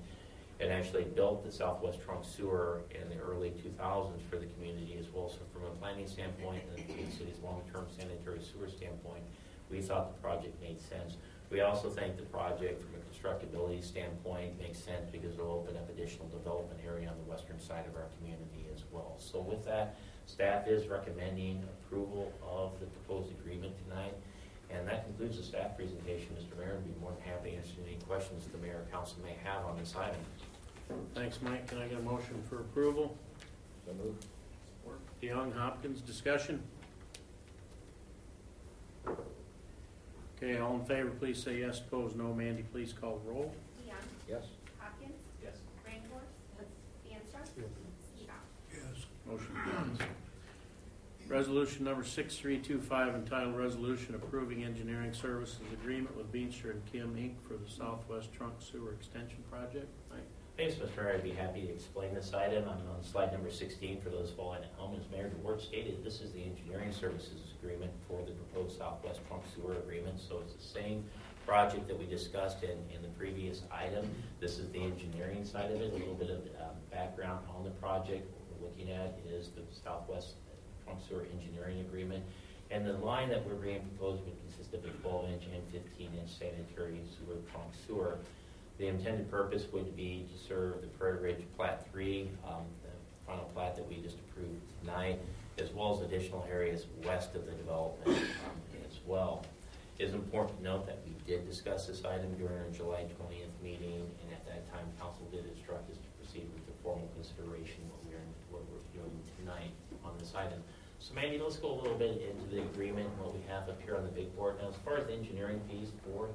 and actually built the Southwest Trunk Sewer in the early 2000s for the community as well. So from a planning standpoint and the city's long-term sanitary sewer standpoint, we thought the project made sense. We also think the project from a constructability standpoint makes sense because it will open up additional development area on the western side of our community as well. So with that, staff is recommending approval of the proposed agreement tonight. And that concludes the staff presentation, Mr. Mayor. I'd be more than happy to answer any questions the mayor or council may have on this item. Thanks, Mike. Can I get a motion for approval? So moved. DeYoung, Hopkins, discussion? Okay, all in favor, please say yes. Opposed, no. Mandy, please call the roll. DeYoung, Yes. Hopkins, Yes. Reinforth, DeAnstruck, Skibout. Yes. Motion passes. Resolution number 6325 entitled Resolution Approving Engineering Services Agreement with Beanster and Kim, Inc. for the Southwest Trunk Sewer Extension Project. Mike? Thanks, Mr. Mayor. I'd be happy to explain this item. I'm on slide number 16 for those following at home. As Mayor DeWard stated, this is the engineering services agreement for the proposed Southwest Trunk Sewer Agreement. So it's the same project that we discussed in the previous item. This is the engineering side of it. A little bit of background on the project. What we're looking at is the Southwest Trunk Sewer Engineering Agreement. And the line that we're being proposed would consist of a 12-inch and 15-inch sanitary sewer trunk sewer. The intended purpose would be to serve the Prairie Ridge Plat 3, the final plat that we just approved tonight, as well as additional areas west of the development as well. It is important to note that we did discuss this item during our July 20th meeting, and at that time, council did instruct us to proceed with the formal consideration what we're doing tonight on this item. So Mandy, let's go a little bit into the agreement, what we have up here on the big board. Now, as far as the engineering fees for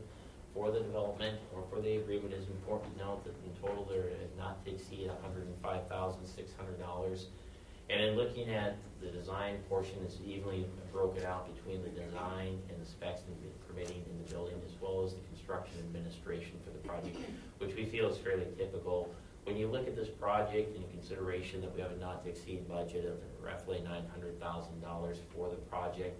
the development or for the agreement, it is important to note that in total they're not to exceed $105,600. And in looking at the design portion, it's evenly broken out between the design and the specs and the permitting in the building, as well as the construction administration for the project, which we feel is fairly typical. When you look at this project in consideration that we have a not to exceed budget of roughly $900,000 for the project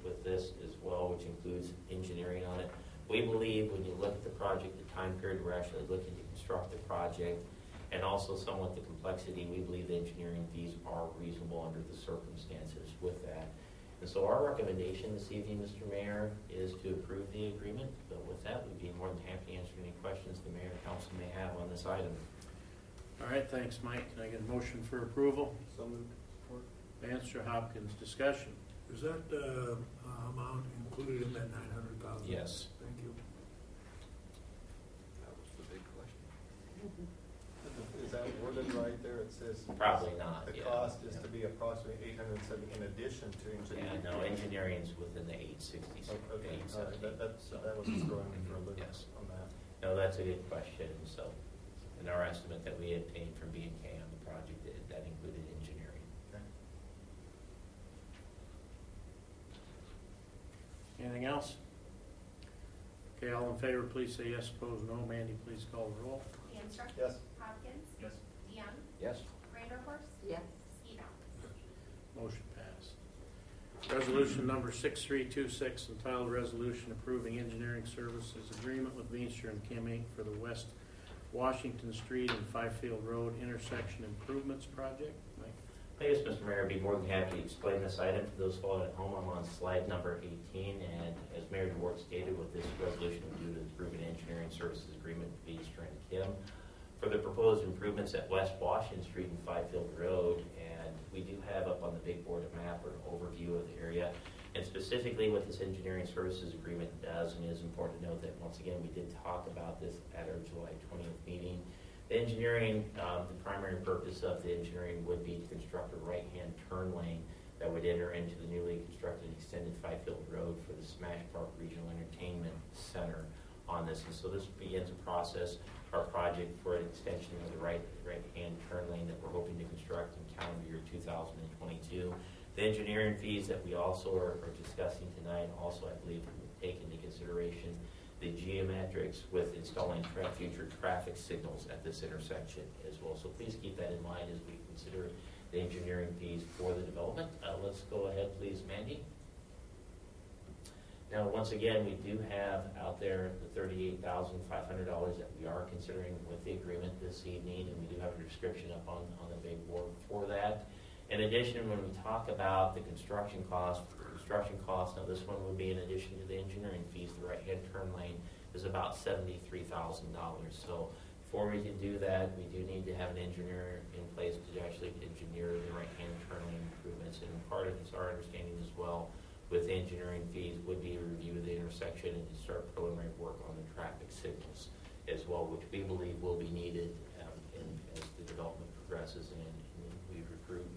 with this as well, which includes engineering on it. We believe when you look at the project, the time period we're actually looking to construct the project, and also somewhat the complexity, we believe the engineering fees are reasonable under the circumstances with that. And so our recommendation this evening, Mr. Mayor, is to approve the agreement. But with that, we'd be more than happy to answer any questions the mayor and council may have on this item. All right, thanks, Mike. Can I get a motion for approval? So moved. Answer, Hopkins, discussion? Is that amount included in that 900,000? Yes. Thank you. That was the big question. Is that worded right there? It says is. Probably not, The yeah. cost is to be approximately 870 in addition to engineering. Yeah, no, engineering's within the 860s, Okay, all right, 870. So, that was throwing me for a loop Yes. on that. No, that's a good question. So, in our estimate that we obtained from B&K on the project, that included engineering. Okay. Anything else? Okay, all in favor, please say yes. Opposed, no. Mandy, please call the roll. DeAnstruck. Yes. Hopkins. Yes. DeYoung. Yes. Vanderhorst. Yes. Skibout. Motion passed. Resolution number 6326, entitled Resolution Approving Engineering Services Agreement with Veenster and Kim Inc. for the West Washington Street and Fifield Road Intersection Improvements Project. Mike? Yes, Mr. Mayor, I'd be more than happy to explain this item for those following at home. I'm on slide number 18, and as Mayor DeWart stated, with this resolution, we do to approve an engineering services agreement with Veenster and Kim for the proposed improvements at West Washington Street and Fifield Road. And we do have up on the big board a map or an overview of the area. And specifically what this engineering services agreement does, and it is important to note that once again, we did talk about this at our July 20th meeting. The engineering, the primary purpose of the engineering would be to construct a right-hand turn lane that would enter into the newly constructed extended Fifield Road for the Smash Park Regional Entertainment Center on this. And so this begins a process, our project for an extension of the right-hand turn lane that we're hoping to construct in calendar year 2022. The engineering fees that we also are discussing tonight also, I believe, will take into consideration the geometrics with installing future traffic signals at this intersection as well. So please keep that in mind as we consider the engineering fees for the development. Let's go ahead, please, Mandy. Now, once again, we do have out there the $38,500 that we are considering with the agreement this evening, and we do have a description up on the big board for that. In addition, when we talk about the construction cost, now this one would be in addition to the engineering fees, the right-hand turn lane is about $73,000. So before we can do that, we do need to have an engineer in place to actually engineer the right-hand turn lane improvements. And part of it's our understanding as well with the engineering fees would be a review of the intersection and to start preliminary work on the traffic signals as well, which we believe will be needed as the development progresses and we recruit.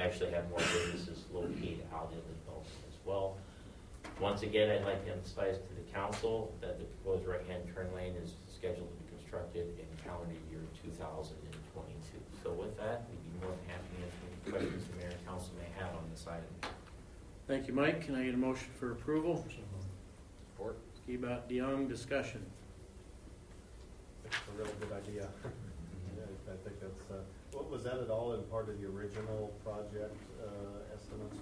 Actually have more businesses located out in the development as well. Once again, I'd like to emphasize to the council that the proposed right-hand turn lane is scheduled to be constructed in calendar year 2022. So with that, we'd be more than happy to answer any questions the mayor and council may have on this item. Thank you, Mike. Can I get a motion for approval? Support. Skibout, DeYoung, discussion. It's a really good idea. Yeah, I think that's, what was that at all in part of the original project estimates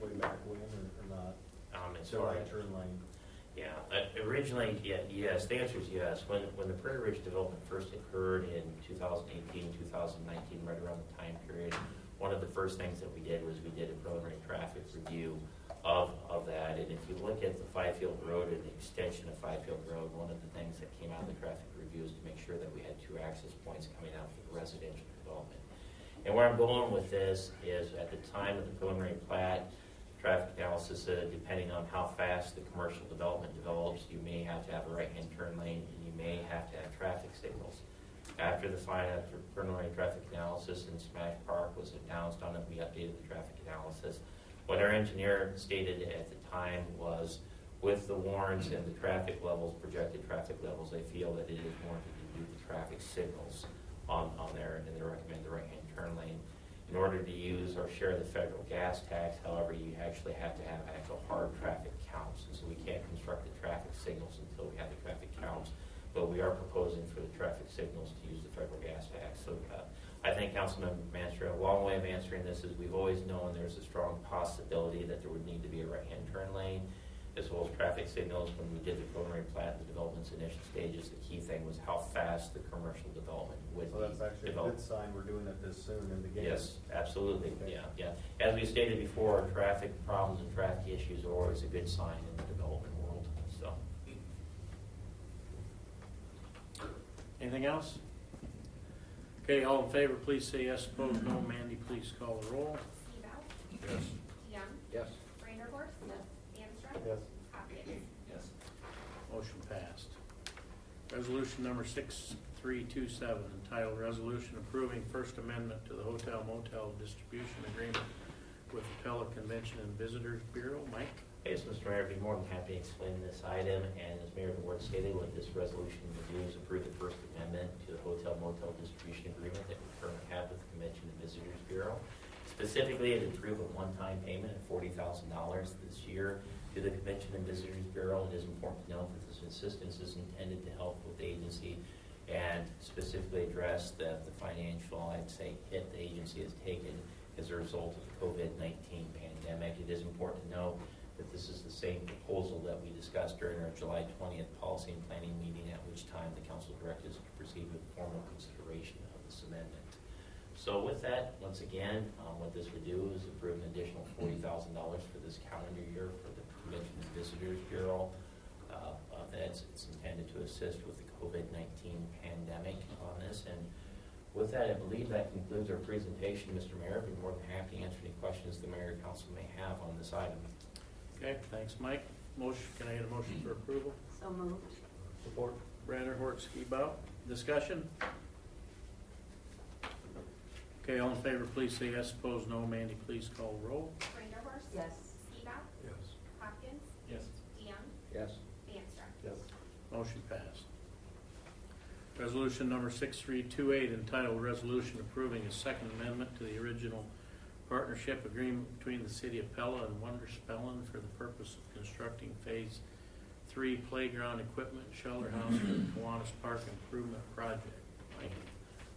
way back when or not? As So far right as turn lane. yeah, originally, yes. The answer is yes. When the Prairie Ridge development first occurred in 2018, 2019, right around the time period, one of the first things that we did was we did a preliminary traffic review of that. And if you look at the Fifield Road and the extension of Fifield Road, one of the things that came out of the traffic review is to make sure that we had two access points coming out for the residential development. And where I'm going with this is at the time of the preliminary plat, traffic analysis, depending on how fast the commercial development develops, you may have to have a right-hand turn lane and you may have to have traffic signals. After the final preliminary traffic analysis and Smash Park was announced on it, we updated the traffic analysis. What our engineer stated at the time was, with the warrants and the traffic levels, projected traffic levels, they feel that it is warranted to do the traffic signals on there, and they recommend the right-hand turn lane. In order to use or share the federal gas tax, however, you actually have to have actual hard traffic counts, and so we can't construct the traffic signals until we have the traffic counts. But we are proposing for the traffic signals to use the federal gas tax. So I think Councilmember Manstra, a long way of answering this is we've always known there's a strong possibility that there would need to be a right-hand turn lane, as well as traffic signals. When we did the preliminary plat, the development's initial stages, the key thing was how fast the commercial development would be So that's actually a developed. good sign we're doing it this soon in the game. Yes, absolutely, Okay. yeah. As we stated before, traffic problems and traffic issues are always a good sign in the development world, so. Anything else? Okay, all in favor, please say yes. Opposed, no. Mandy, please call the roll. Skibout. Yes. DeYoung. Yes. Vanderhorst. Vanderstra. Yes. Hopkins. Yes. Motion passed. Resolution number 6327, entitled Resolution Approving First Amendment to the Hotel Motel Distribution Agreement with the Pella Convention and Visitors Bureau. Mike? Yes, Mr. Mayor, I'd be more than happy to explain this item, and as Mayor DeWart stated, what this resolution would do is approve the First Amendment to the Hotel Motel Distribution Agreement that we currently have with the Convention and Visitors Bureau. Specifically, it would approve a one-time payment of $40,000 this year to the Convention and Visitors Bureau. It is important to note that this assistance is intended to help with the agency and specifically address the financial, I'd say, hit the agency has taken as a result of the COVID-19 pandemic. It is important to note that this is the same proposal that we discussed during our July 20th policy and planning meeting, at which time the council directed us to proceed with formal consideration of this amendment. So with that, once again, what this would do is approve an additional $40,000 for this calendar year for the Convention and Visitors Bureau. It's intended to assist with the COVID-19 pandemic on this. And with that, I believe that concludes our presentation. Mr. Mayor, I'd be more than happy to answer any questions the Mayor and Council may have on this item. Okay, thanks, Mike. Motion, can I get a motion for approval? So moved. Support. Brander, Hortsky, Bout. Discussion? Okay, all in favor, please say yes. Opposed, no. Mandy, please call roll. Vanderhorst. Yes. Skibout. Yes. Hopkins. Yes. DeYoung. Yes. Bandstra. Yes. Motion passed. Resolution number 6328, entitled Resolution Approving a Second Amendment to the Original Partnership Agreement between the City of Pella and Wonderspellen for the purpose of constructing Phase 3 Playground Equipment Shelter House for the Kiwanis Park Improvement Project. Mike?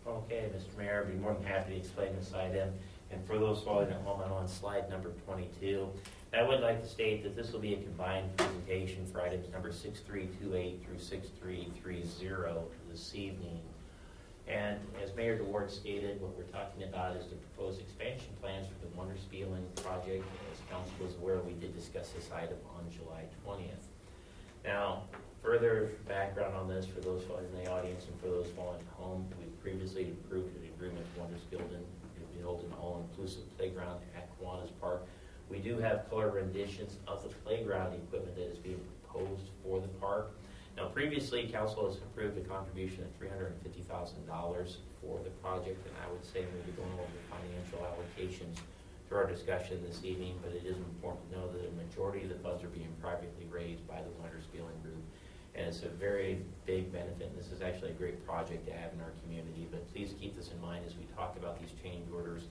Okay, Mr. Mayor, I'd be more than happy to explain this item. And for those following at home, I'm on slide number 22. I would like to state that this will be a combined presentation for items number 6328 through 6330 this evening. And as Mayor DeWart stated, what we're talking about is the proposed expansion plans for the Wonderspelen project. As council was aware, we did discuss this item on July 20th. Now, further background on this for those in the audience and for those following at home, we previously approved an agreement with Wonderspelen to build an all-inclusive playground at Kiwanis Park. We do have color renditions of the playground equipment that is being proposed for the park. Now, previously, council has approved a contribution of $350,000 for the project, and I would say we'll be going over financial allocations through our discussion this evening, but it is important to know that a majority of the funds are being privately raised by the Wonderspelen Group, and it's a very big benefit, and this is actually a great project to have in our community, but please keep this in mind as we talk about these change orders,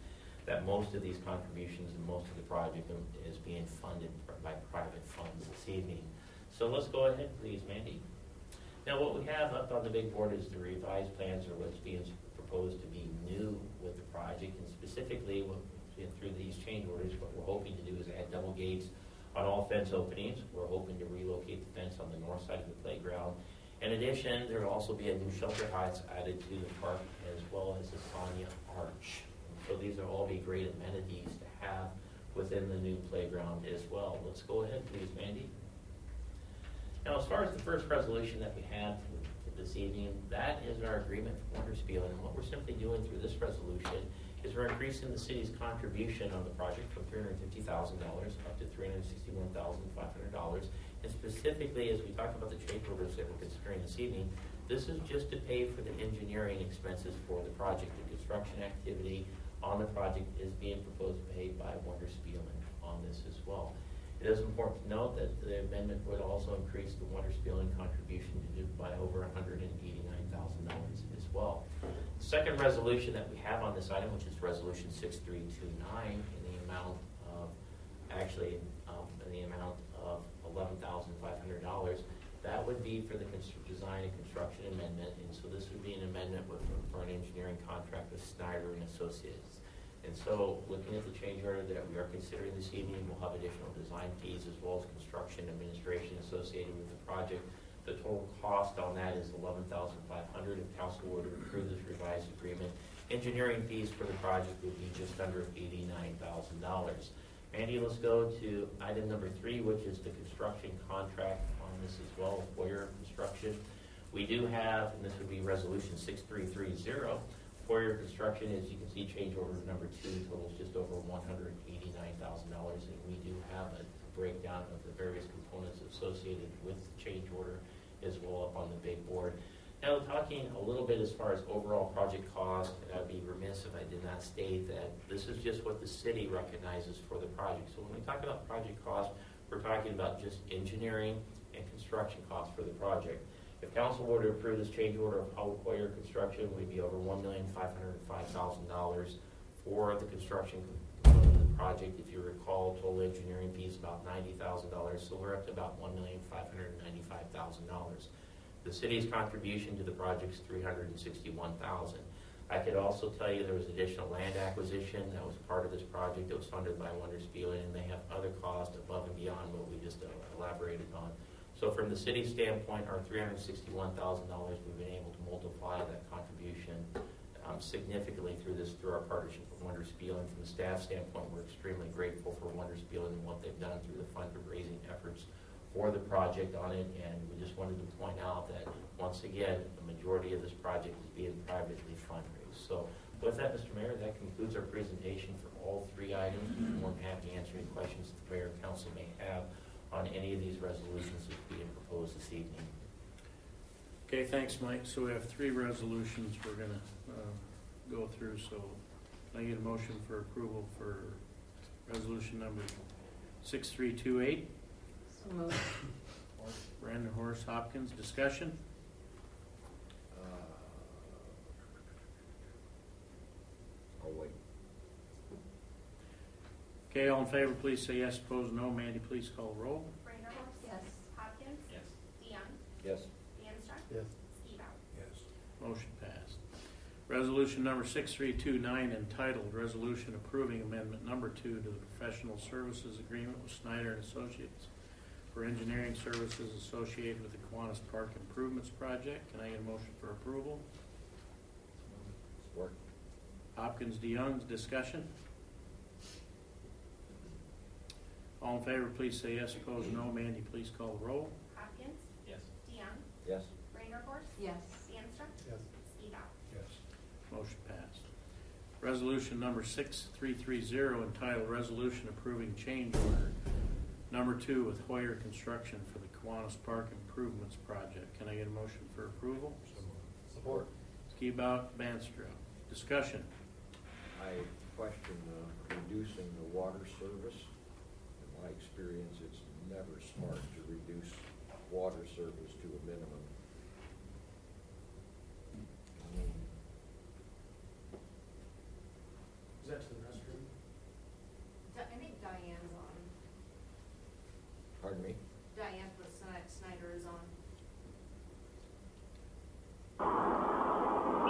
that most of these contributions and most of the project is being funded by private funds this evening. So let's go ahead, please, Mandy. Now, what we have up on the big board is the revised plans, or what's being proposed to be new with the project, and specifically through these change orders, what we're hoping to do is add double gates on all fence openings. We're hoping to relocate the fence on the north side of the playground. In addition, there will also be a new shelter house added to the park, as well as a Sonia arch. So these will all be great amenities to have within the new playground as well. Let's go ahead, please, Mandy. Now, as far as the first resolution that we have this evening, that is our agreement for Wonderspelen. And what we're simply doing through this resolution is we're increasing the city's contribution on the project from $350,000 up to $361,500. And specifically, as we talk about the change orders that we're considering this evening, this is just to pay for the engineering expenses for the project. The construction activity on the project is being proposed paid by Wonderspelen on this as well. It is important to note that the amendment would also increase the Wonderspelen contribution by over $189,000 as well. The second resolution that we have on this item, which is Resolution 6329, in the amount of $11,500, that would be for the design and construction amendment. And so this would be an amendment for an engineering contract with Snyder and Associates. And so, looking at the change order that we are considering this evening, we'll have additional design fees as well as construction administration associated with the project. The total cost on that is $11,500. If council were to approve this revised agreement, engineering fees for the project would be just under $89,000. Mandy, let's go to item number 3, which is the construction contract on this as well, Foyer construction. We do have, and this would be Resolution 6330. Foyer construction, as you can see, change order number 2 totals just over $189,000, and we do have a breakdown of the various components associated with the change order as well up on the big board. Now, talking a little bit as far as overall project cost, and I'd be remiss if I did not state that this is just what the city recognizes for the project. So when we talk about project cost, we're talking about just engineering and construction costs for the project. If council were to approve this change order of Hoyer Construction, we'd be over $1,505,000 for the construction component of the project. If you recall, total engineering fees about $90,000, so we're up to about $1,595,000. The city's contribution to the project is $361,000. I could also tell you there was additional land acquisition that was part of this project that was funded by Wonderspielen, and they have other costs above and beyond what we just elaborated on. So from the city's standpoint, our $361,000, we've been able to multiply that contribution significantly through our partnership with Wonderspielen. From the staff standpoint, we're extremely grateful for Wonderspielen and what they've done through the fundraising efforts for the project on it, and we just wanted to point out that, once again, the majority of this project is being privately fundraised. So with that, Mr. Mayor, that concludes our presentation for all three items. We're more than happy to answer any questions that the mayor and council may have on any of these resolutions that are being proposed this evening. Okay, thanks, Mike. So we have three resolutions we're gonna go through, so can I get a motion for approval for resolution number 6328? So moved. Brandon Horace Hopkins, discussion? I'll wait. Okay, all in favor, please say yes. Opposed, no. Mandy, please call the roll. Reindeerhorst. Yes. Hopkins. Yes. DeYoung. Yes. DeAnstruck. Yes. Skibout. Yes. Motion passed. Resolution number 6329, entitled Resolution Approving Amendment Number 2 to the Professional Services Agreement with Snyder and Associates for engineering services associated with the Kiwanis Park Improvements Project. Can I get a motion for approval? Support. Hopkins, DeYoung, discussion? All in favor, please say yes. Opposed, no. Mandy, please call the roll. Hopkins. Yes. DeYoung. Yes. Reindeerhorst. Yes. DeAnstruck. Yes. Skibout. Yes. Motion passed. Resolution number 6330, entitled Resolution Approving Change Order Number 2 with Hoyer Construction for the Kiwanis Park Improvements Project. Can I get a motion for approval? Support. Skibout, Banstro. Discussion. I question reducing the water service. In my experience, it's never smart to reduce water service to a minimum. Is that to the restroom? I think Diane's on. Pardon me? Diane with Snyder is on.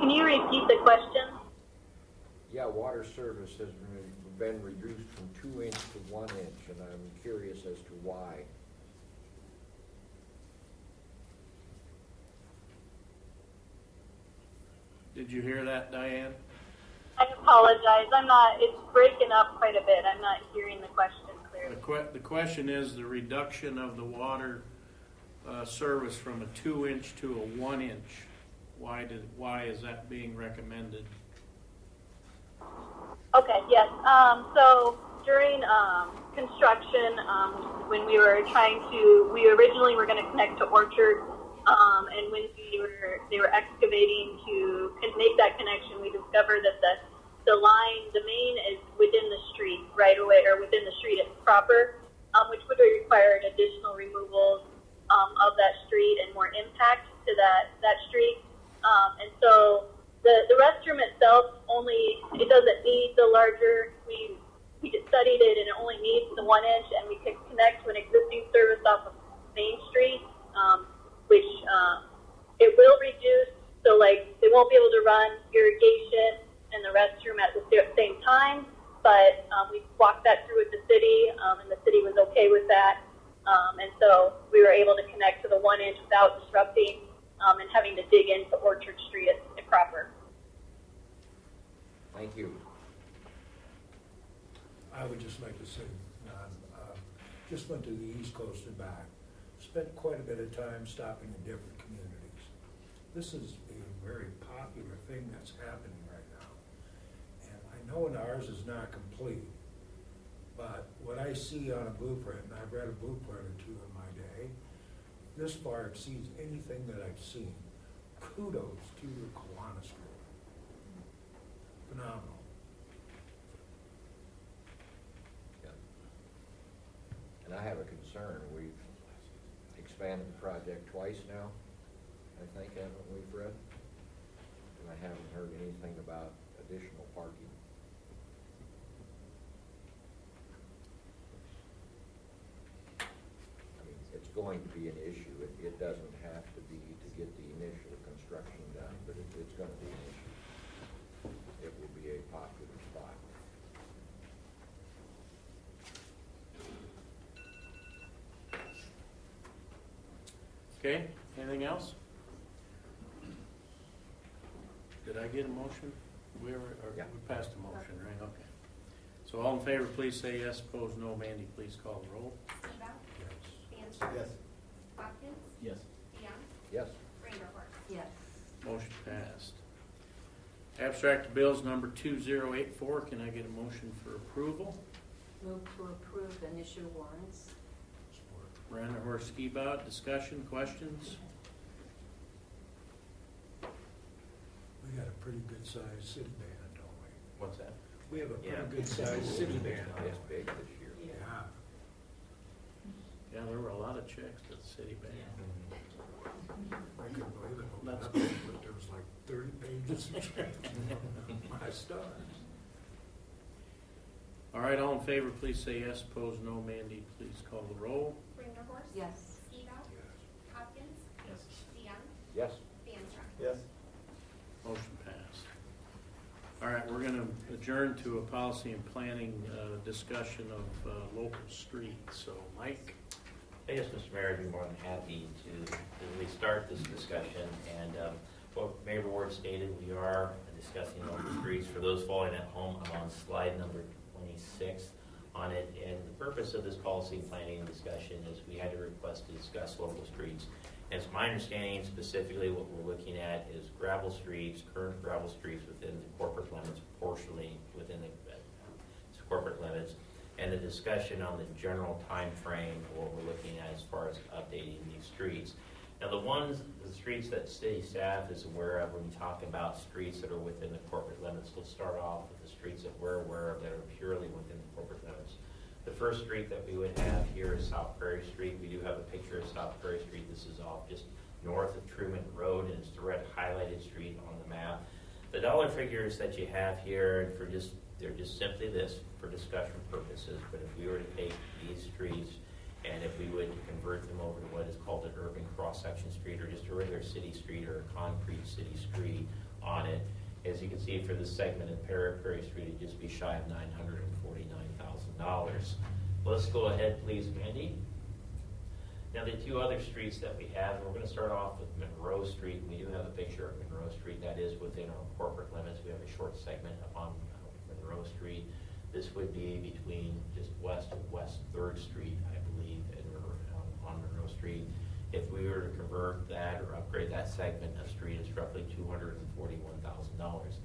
Can you repeat the question? Yeah, water service has been reduced from 2 inch to 1 inch, and I'm curious as to why. Did you hear that, Diane? I apologize. it's breaking up quite a bit. I'm not hearing the question clearly. The question is the reduction of the water service from a 2 inch to a 1 inch. Why is that being recommended? Okay, yes. So during construction, when we were we originally were going to connect to Orchard, and when they were excavating to make that connection, we discovered that the main is within the street right away, or within the street proper, which would require additional removals of that street and more impact to that street. And so the restroom itself it doesn't need the larger. We just studied it, and it only needs the 1 inch, and we can connect to an existing service off of Main Street, which it will reduce. So they won't be able to run irrigation and the restroom at the same time. But we walked that through with the city, and the city was okay with that. And so we were able to connect to the 1 inch without disrupting and having to dig into Orchard Street at proper. Thank you. I would just like to say, just went to the East Coast and back. Spent quite a bit of time stopping in different communities. This is a very popular thing that's happening right now. And I know ours is not complete, but what I see on a blueprint, and I've read a blueprint or two in my day, this far exceeds anything that I've seen. kudos to the Kiwanis group. Phenomenal. And I have a concern. We've expanded the project twice now, I think, haven't we, Fred? And I haven't heard anything about additional parking. I mean, it's going to be an issue. It doesn't have to be to get the initial construction done, but it's going to be an issue. It will be a popular spot. Okay, anything else? Did I get a motion? We passed a motion, right? Okay. So all in favor, please say yes. Opposed, no. Mandy, please call the roll. Skibout. Yes. DeAnstruck. Yes. Hopkins. Yes. DeYoung. Yes. Vanderhorst. Yes. Motion passed. Abstract of bills number 2084. Can I get a motion for approval? Move to approve and issue warrants. Miranda Horst Skibout, discussion, questions? We got a pretty good sized city band, don't we? What's that? We have a pretty Yeah. good sized city band. Not as big this year. Yeah. Yeah, there were a lot of checks to the city band. I couldn't believe it. Opened That's up, good. but there was like 30 pages of checks. My stars. All right, all in favor, please say yes. Opposed, no. Mandy, please call the roll. Vanderhorst. Yes. Skibout. Yes. Hopkins. Yes. DeYoung. Yes. DeAnstruck. Yes. Motion passed. All right, we're going to adjourn to a policy and planning discussion of local streets. So, Mike? Yes, Mr. Mayor, I'd be more than happy to restart this discussion. And what Mayor Ward stated, we are discussing local streets. For those following at home, I'm on slide number 26 on it. And the purpose of this policy and planning discussion is we had a request to discuss local streets. And it's my understanding specifically what we're looking at is gravel streets, current gravel streets within the corporate limits, proportionally within the corporate limits, and the discussion on the general time frame of what we're looking at as far as updating these streets. Now the streets that city staff is aware of when we talk about streets that are within the corporate limits, let's start off with the streets that we're aware of that are purely within the corporate limits. The first street that we would have here is South Prairie Street. We do have a picture of South Prairie Street. This is off just north of Truman Road, and it's the red highlighted street on the map. The dollar figures that you have here, they're just simply this for discussion purposes, but if we were to take these streets and if we would convert them over to what is called an urban cross-section street or just a regular city street or a concrete city street on it, as you can see for this segment in Prairie Street, it'd just be shy of $949,000. Let's go ahead, please, Mandy. Now the two other streets that we have, we're going to start off with Monroe Street. We do have a picture of Monroe Street that is within our corporate limits. We have a short segment up on Monroe Street. This would be between just west of West 3rd Street, I believe, and on Monroe Street. If we were to convert that or upgrade that segment of street, it's roughly $241,000.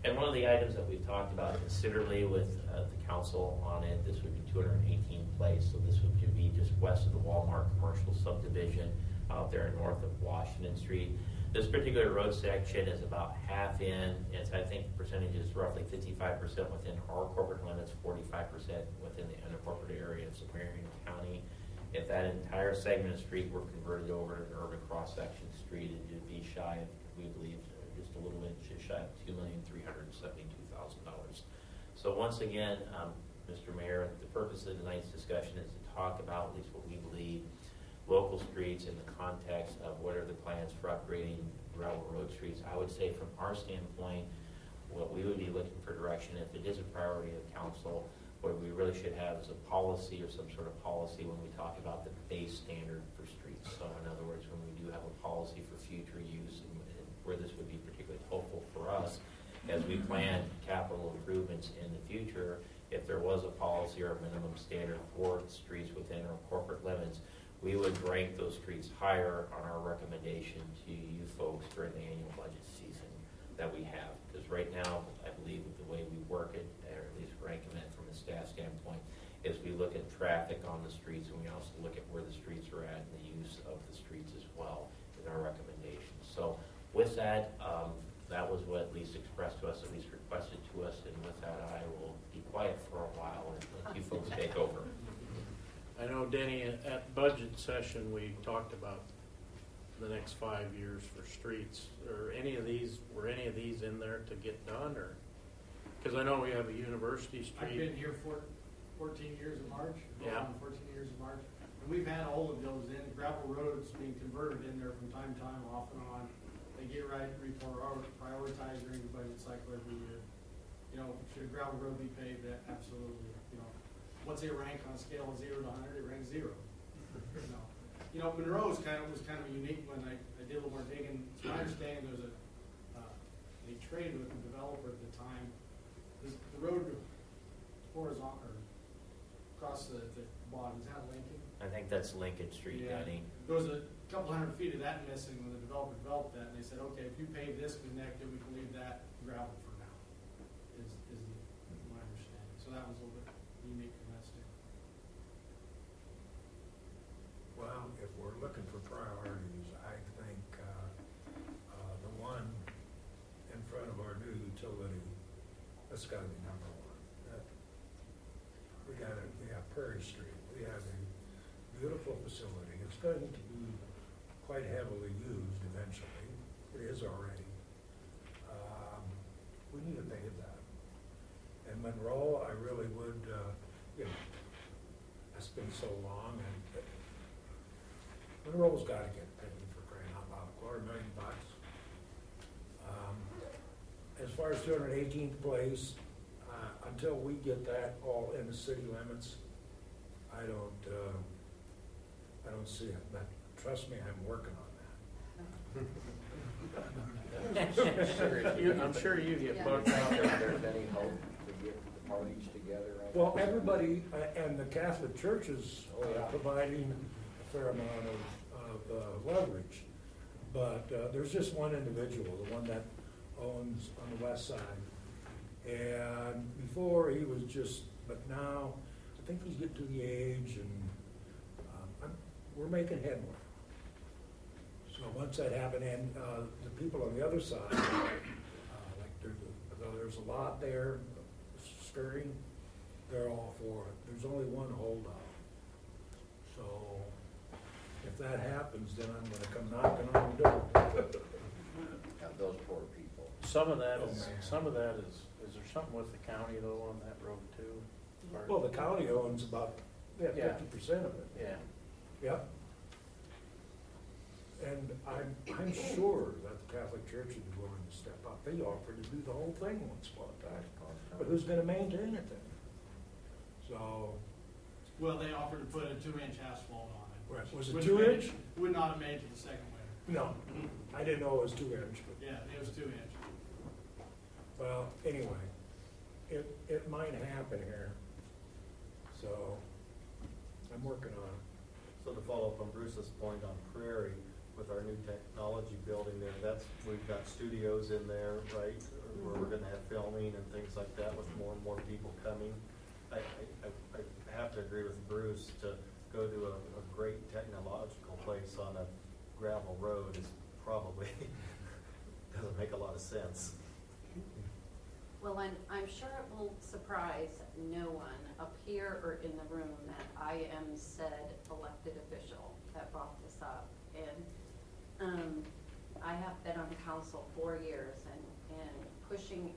And one of the items that we've talked about considerably with the council on it, this would be 218 Place. So this would be just west of the Walmart commercial subdivision out there north of Washington Street. This particular road section is about half in. It's, I think, percentage is roughly 55% within our corporate limits, 45% within the unincorporated area of Marion County. If that entire segment of street were converted over to an urban cross-section street, it would be shy of, we believe, just a little bit shy of $2,372,000. So once again, Mr. Mayor, the purpose of tonight's discussion is to talk about at least what we believe local streets in the context of what are the plans for upgrading gravel road streets. I would say from our standpoint, what we would be looking for direction, if it is a priority of council, what we really should have is a policy or some sort of policy when we talk about the base standard for streets. So in other words, when we do have a policy for future use, and where this would be particularly helpful for us as we plan capital improvements in the future, if there was a policy or a minimum standard for streets within our corporate limits, we would rank those streets higher on our recommendation to you folks during the annual budget season that we have. Because right now, I believe with the way we work it, or at least ranking it from a staff standpoint, is we look at traffic on the streets and we also look at where the streets are at and the use of the streets as well in our recommendations. So with that. That was what at least expressed to us, at least requested to us, and with that, I will be quiet for a while and let you folks take over. I know, Denny, at budget session, we talked about the next 5 years for streets. Were any of these in there to get done, or? Because I know we have a University I've Street. been here for 14 years in March, going Yeah. on 14 years in March. And we've had all of those in, gravel roads being converted in there from time to time, off and on. They get right, prioritized during the budget cycle every year. You know, should a gravel road be paved? Absolutely, you know. What's it rank on a scale of 0 to 100? It ranks 0. You know, Monroe was kind of a unique one. I did a little more digging. It's my understanding there was they traded with the developer at the time. The road horizontal, or across the bottom, is that Lincoln? I think that's Lincoln Street, Yeah. Denny. There was a couple hundred feet of that missing when the developer developed that, and they said, okay, if you pave this connected, we can leave that gravel for now, is my understanding. So that was a little bit unique from that standpoint. Well, if we're looking for priorities, I think the one in front of our new utility, that's got to be number one. We have Prairie Street. We have a beautiful facility. It's going to be quite heavily used eventually. It is already. We need to pave that. And Monroe, I really would, it's been so long, and Monroe's got to get paid for crying out loud, $250,000. As far as 218th place, until we get that all in the city limits, I don't see it. But trust me, I'm working on I'm sure you get Yeah. bugged out. If there's any hope to get the parties together. that. Well, everybody, and the Catholic Church is providing a fair amount of leverage. But there's just one individual, the one that owns on the west side. And before he was but now I think he's getting to the age, and we're making headway. So once that happened, and the people on the other side, like there's a lot there, stirring, they're all for it. There's only one holdout. So if that happens, then I'm gonna come knocking on the door. Now, those poor people. Some of that Oh, is, man. is there something with the county though on that road too? Or- Well, the county owns about 50% of it. Yeah. Yep. And I'm sure that the Catholic Church would be willing to step up. They offered to do the whole thing once upon a time. But who's gonna maintain it then? So, Well, they offered to put a 2-inch asphalt on it. Right. Was it Wouldn't have 2 made inch? Would not have made it to the second winter. no, I didn't know it was 2 inch, but, Yeah, it was 2-inch. well, anyway, it might happen here. So, I'm working on it. So to follow up on Bruce's point on Prairie, with our new technology building there, we've got studios in there, right? Where we're gonna have filming and things like that with more and more people coming. I have to agree with Bruce, to go to a great technological place on a gravel road is probably, doesn't make a lot of sense. Well, I'm sure it will surprise no one up here or in the room that I am said elected official that brought this up. And I have been on council 4 years and pushing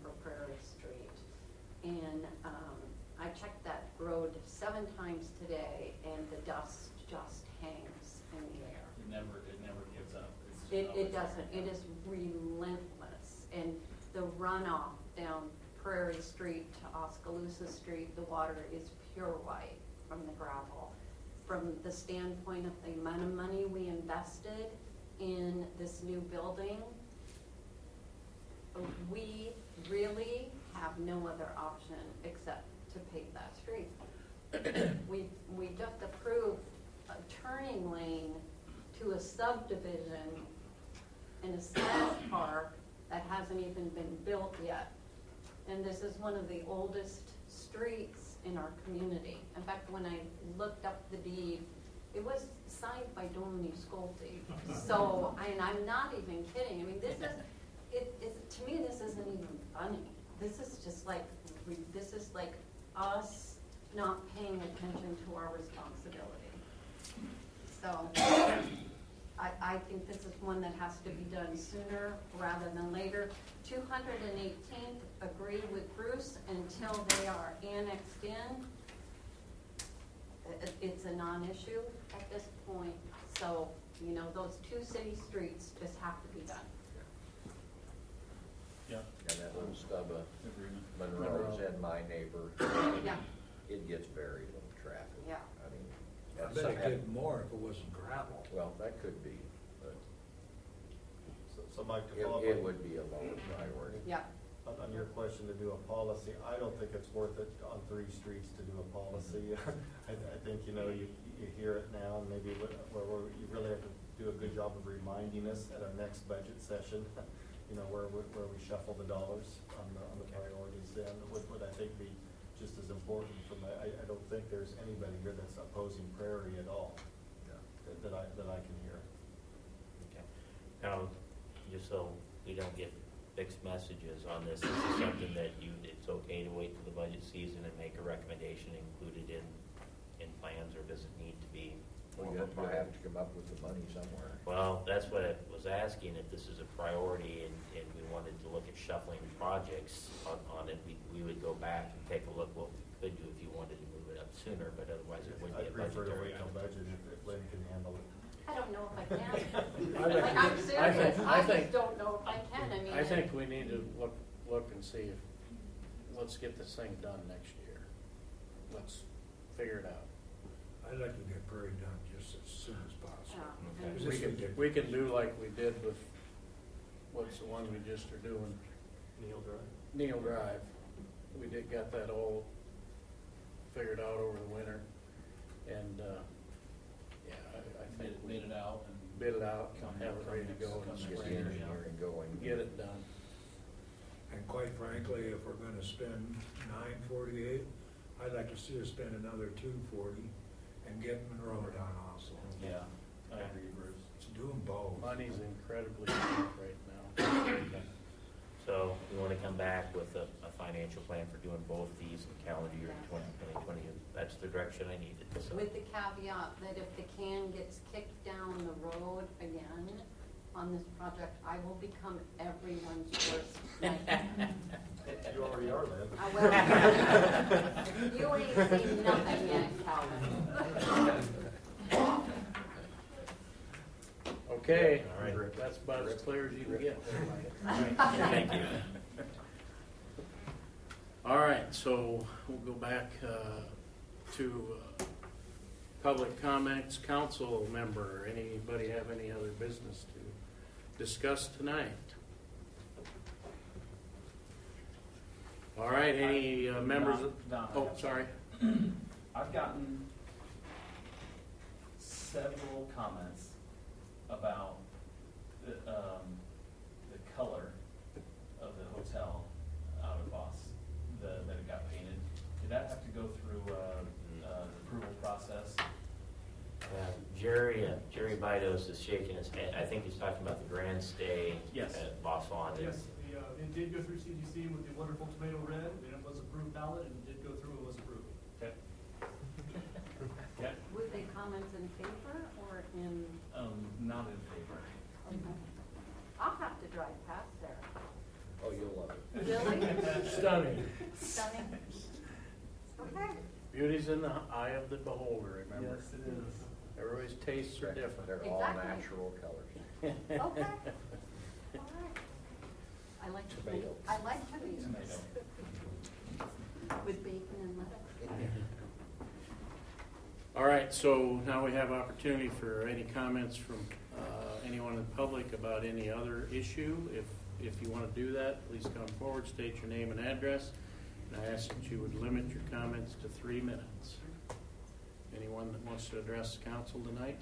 for Prairie Street. And I checked that road 7 times today, and the dust just hangs in the air. It never gives up. It's just It always doesn't, it is relentless, and the runoff down Prairie Street to Oskaloosa Street, the water is pure white from the gravel. From the standpoint of the amount of money we invested in this new building, we really have no other option except to pave that street. We just approved a turning lane to a subdivision in a slash park that hasn't even been built yet. And this is one of the oldest streets in our community. In fact, when I looked up the deed, It was signed by Dominique Schulte, so, and I'm not even kidding, I mean, this is, to me, this isn't even funny. This is just like, this is like us not paying attention to our responsibility. So, I think this is one that has to be done sooner rather than later. 218th, agree with Bruce until they are annexed in. It's a non-issue at this point, so, you know, those two city streets just have to be done. Yep. And that little stub of Agreement. Monroe's and my neighbor, Yeah, it gets very little traffic. yeah. I mean, I that's bet it something- could more if it wasn't gravel. Well, that could be, but So Mike, to follow up it on- would be a lower priority. Yeah, on your question to do a policy, I don't think it's worth it on 3 streets to do a policy. I think, you know, you hear it now, and maybe where you really have to do a good job of reminding us at our next budget session, you know, where we shuffle the dollars on the priorities, and would I think be just as important from, I don't think there's anybody here that's opposing Prairie at all, that I can hear. Okay. Now, just so we don't get mixed messages on this, this is something that it's okay to wait till the budget season and make a recommendation included in plans, or does it need to be? Well, you have to come up with the money somewhere. Well, that's what I was asking, if this is a priority and we wanted to look at shuffling projects on it, we would go back and take a look what we could do if you wanted to move it up sooner, but otherwise it would be I'd a prefer to budgetary wait till item. budget if Lynn can handle it. I don't know if I can. I Like, I'm think- serious, I think- just don't know if I can, I mean. I think we need to look and see if, let's get this thing done next year. Let's figure it out. I'd like to get Prairie done just as soon as possible. Yeah. Okay. Is We this can, ridiculous? we can do like we did with, what's the one we just are doing, Neil Drive? Neil Drive. We got that all figured out over the winter, and, yeah, I think we Made it out and. bid it out, have it ready to go in the Get the spring, engineering going. get it done. And quite frankly, if we're gonna spend $948, I'd like to see us spend another $240 and get Monroe done also. Yeah, I agree, Bruce. Let's do them both. Money's incredibly cheap right now. Okay. So we want to come back with a financial plan for doing both these in calendar year 2020. That's the direction I needed. So- With the caveat that if the can gets kicked down the road again on this project, I will become everyone's worst nightmare. You already are, Lynn. I will. You ain't seen nothing yet, Calvin. Okay, All right. that's about as clear as you can get. Thank you. All right, so we'll go back to public comments. Council member, anybody have any other business to discuss tonight? All right, any members? Don, I Oh, have- sorry. I've gotten several comments about the color of the hotel out of Voss, that it got painted. Did that have to go through the approval process? Jerry Bidos is shaking his head. I think he's talking about the Grand Stay Yes. at Boss Lawn. Yes, it did go through CDC with the wonderful tomato red, and it was approved ballot, and it did go through, and was approved. Okay. Okay. Would they comment in favor or in, Not in favor. okay. I'll have to drive past there. Oh, you'll love it. Really? Stunning. Stunning? Okay. Beauty's in the eye of the beholder, remember? Yes, it is. Everybody's tastes are different. They're all Exactly. natural colors. Okay. All right. I like Tomato. I like tomatoes. Tomato. With bacon and lettuce. All right, so now we have opportunity for any comments from anyone in the public about any other issue. If you want to do that, please come forward, state your name and address, and I ask that you would limit your comments to 3 minutes. Anyone that wants to address council tonight?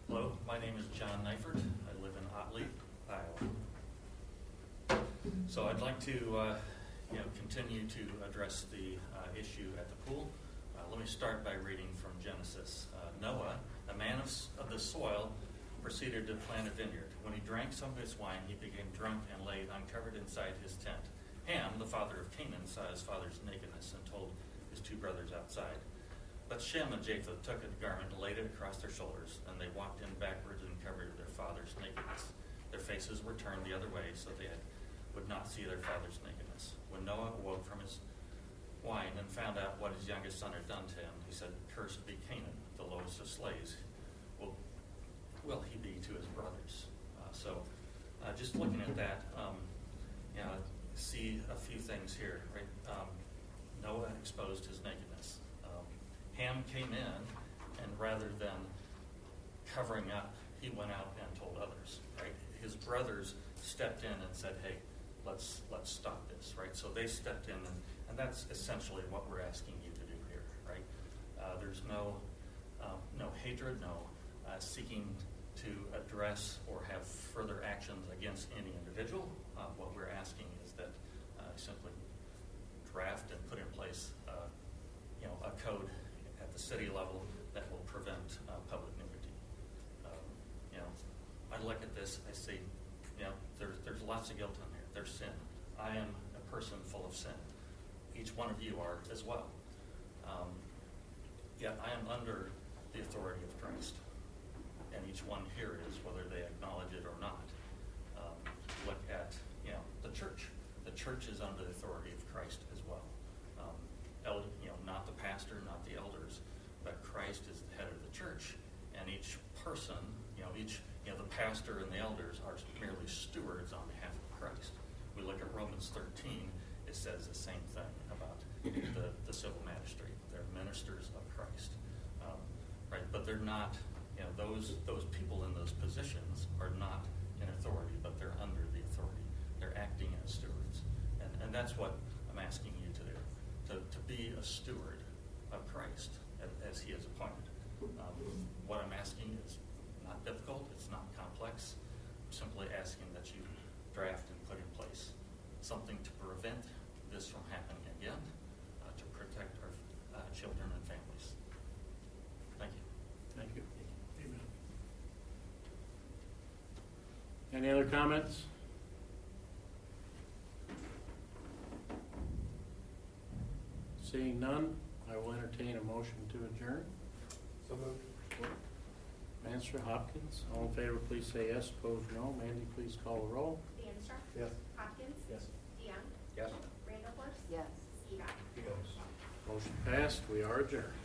Hello, my name is John Neifert. I live in Otley, Iowa. So I'd like to, continue to address the issue at the pool. Let me start by reading from Genesis. Noah, a man of the soil, proceeded to plant a vineyard. When he drank some of his wine, he became drunk and lay uncovered inside his tent. Ham, the father of Canaan, saw his father's nakedness and told his two brothers outside. But Shem and Japheth took a garment and laid it across their shoulders, and they walked in backwards and covered their father's nakedness. Their faces were turned the other way, so they would not see their father's nakedness. When Noah awoke from his wine and found out what his youngest son had done to him, he said, "Cursed be Canaan, the lowest of slaves. Will he be to his brothers?" Just looking at that, see a few things here, right? Noah exposed his nakedness. Ham came in, and rather than covering up, he went out and told others, right? His brothers stepped in and said, "Hey, let's stop this," right? So they stepped in, and that's essentially what we're asking you to do here, right? There's no hatred, no seeking to address or have further actions against any individual. What we're asking is that simply draft and put in place, a code at the city level that will prevent public nudity. I look at this, I see, there's lots of guilt in here. There's sin. I am a person full of sin. Each one of you are as well. Yet I am under the authority of Christ. And each one here is, whether they acknowledge it or not. Look at, the church. The church is under the authority of Christ as well. Not the pastor, not the elders, but Christ is the head of the church. And each person, the pastor and the elders are merely stewards on behalf of Christ. We look at Romans 13, it says the same thing about the civil magistrate. They're ministers of Christ. Right? But they're not, those people in those positions are not in authority, but they're under the authority. They're acting as stewards. And that's what I'm asking you to do, to be a steward of Christ as he is appointed. What I'm asking is not difficult, it's not complex. I'm simply asking that you draft and put in place something to prevent this from happening again, to protect our children and families. Thank you. Thank you. Amen. Any other comments? Seeing none, I will entertain a motion to adjourn. So moved. Manstra, Hopkins, all in favor, please say yes. Opposed, no. Mandy, please call the roll. Manstra. Yes. Hopkins. Yes. DeYoung. Yes. Randall. Yes. Seaback. Yes. Motion passed. We are adjourned.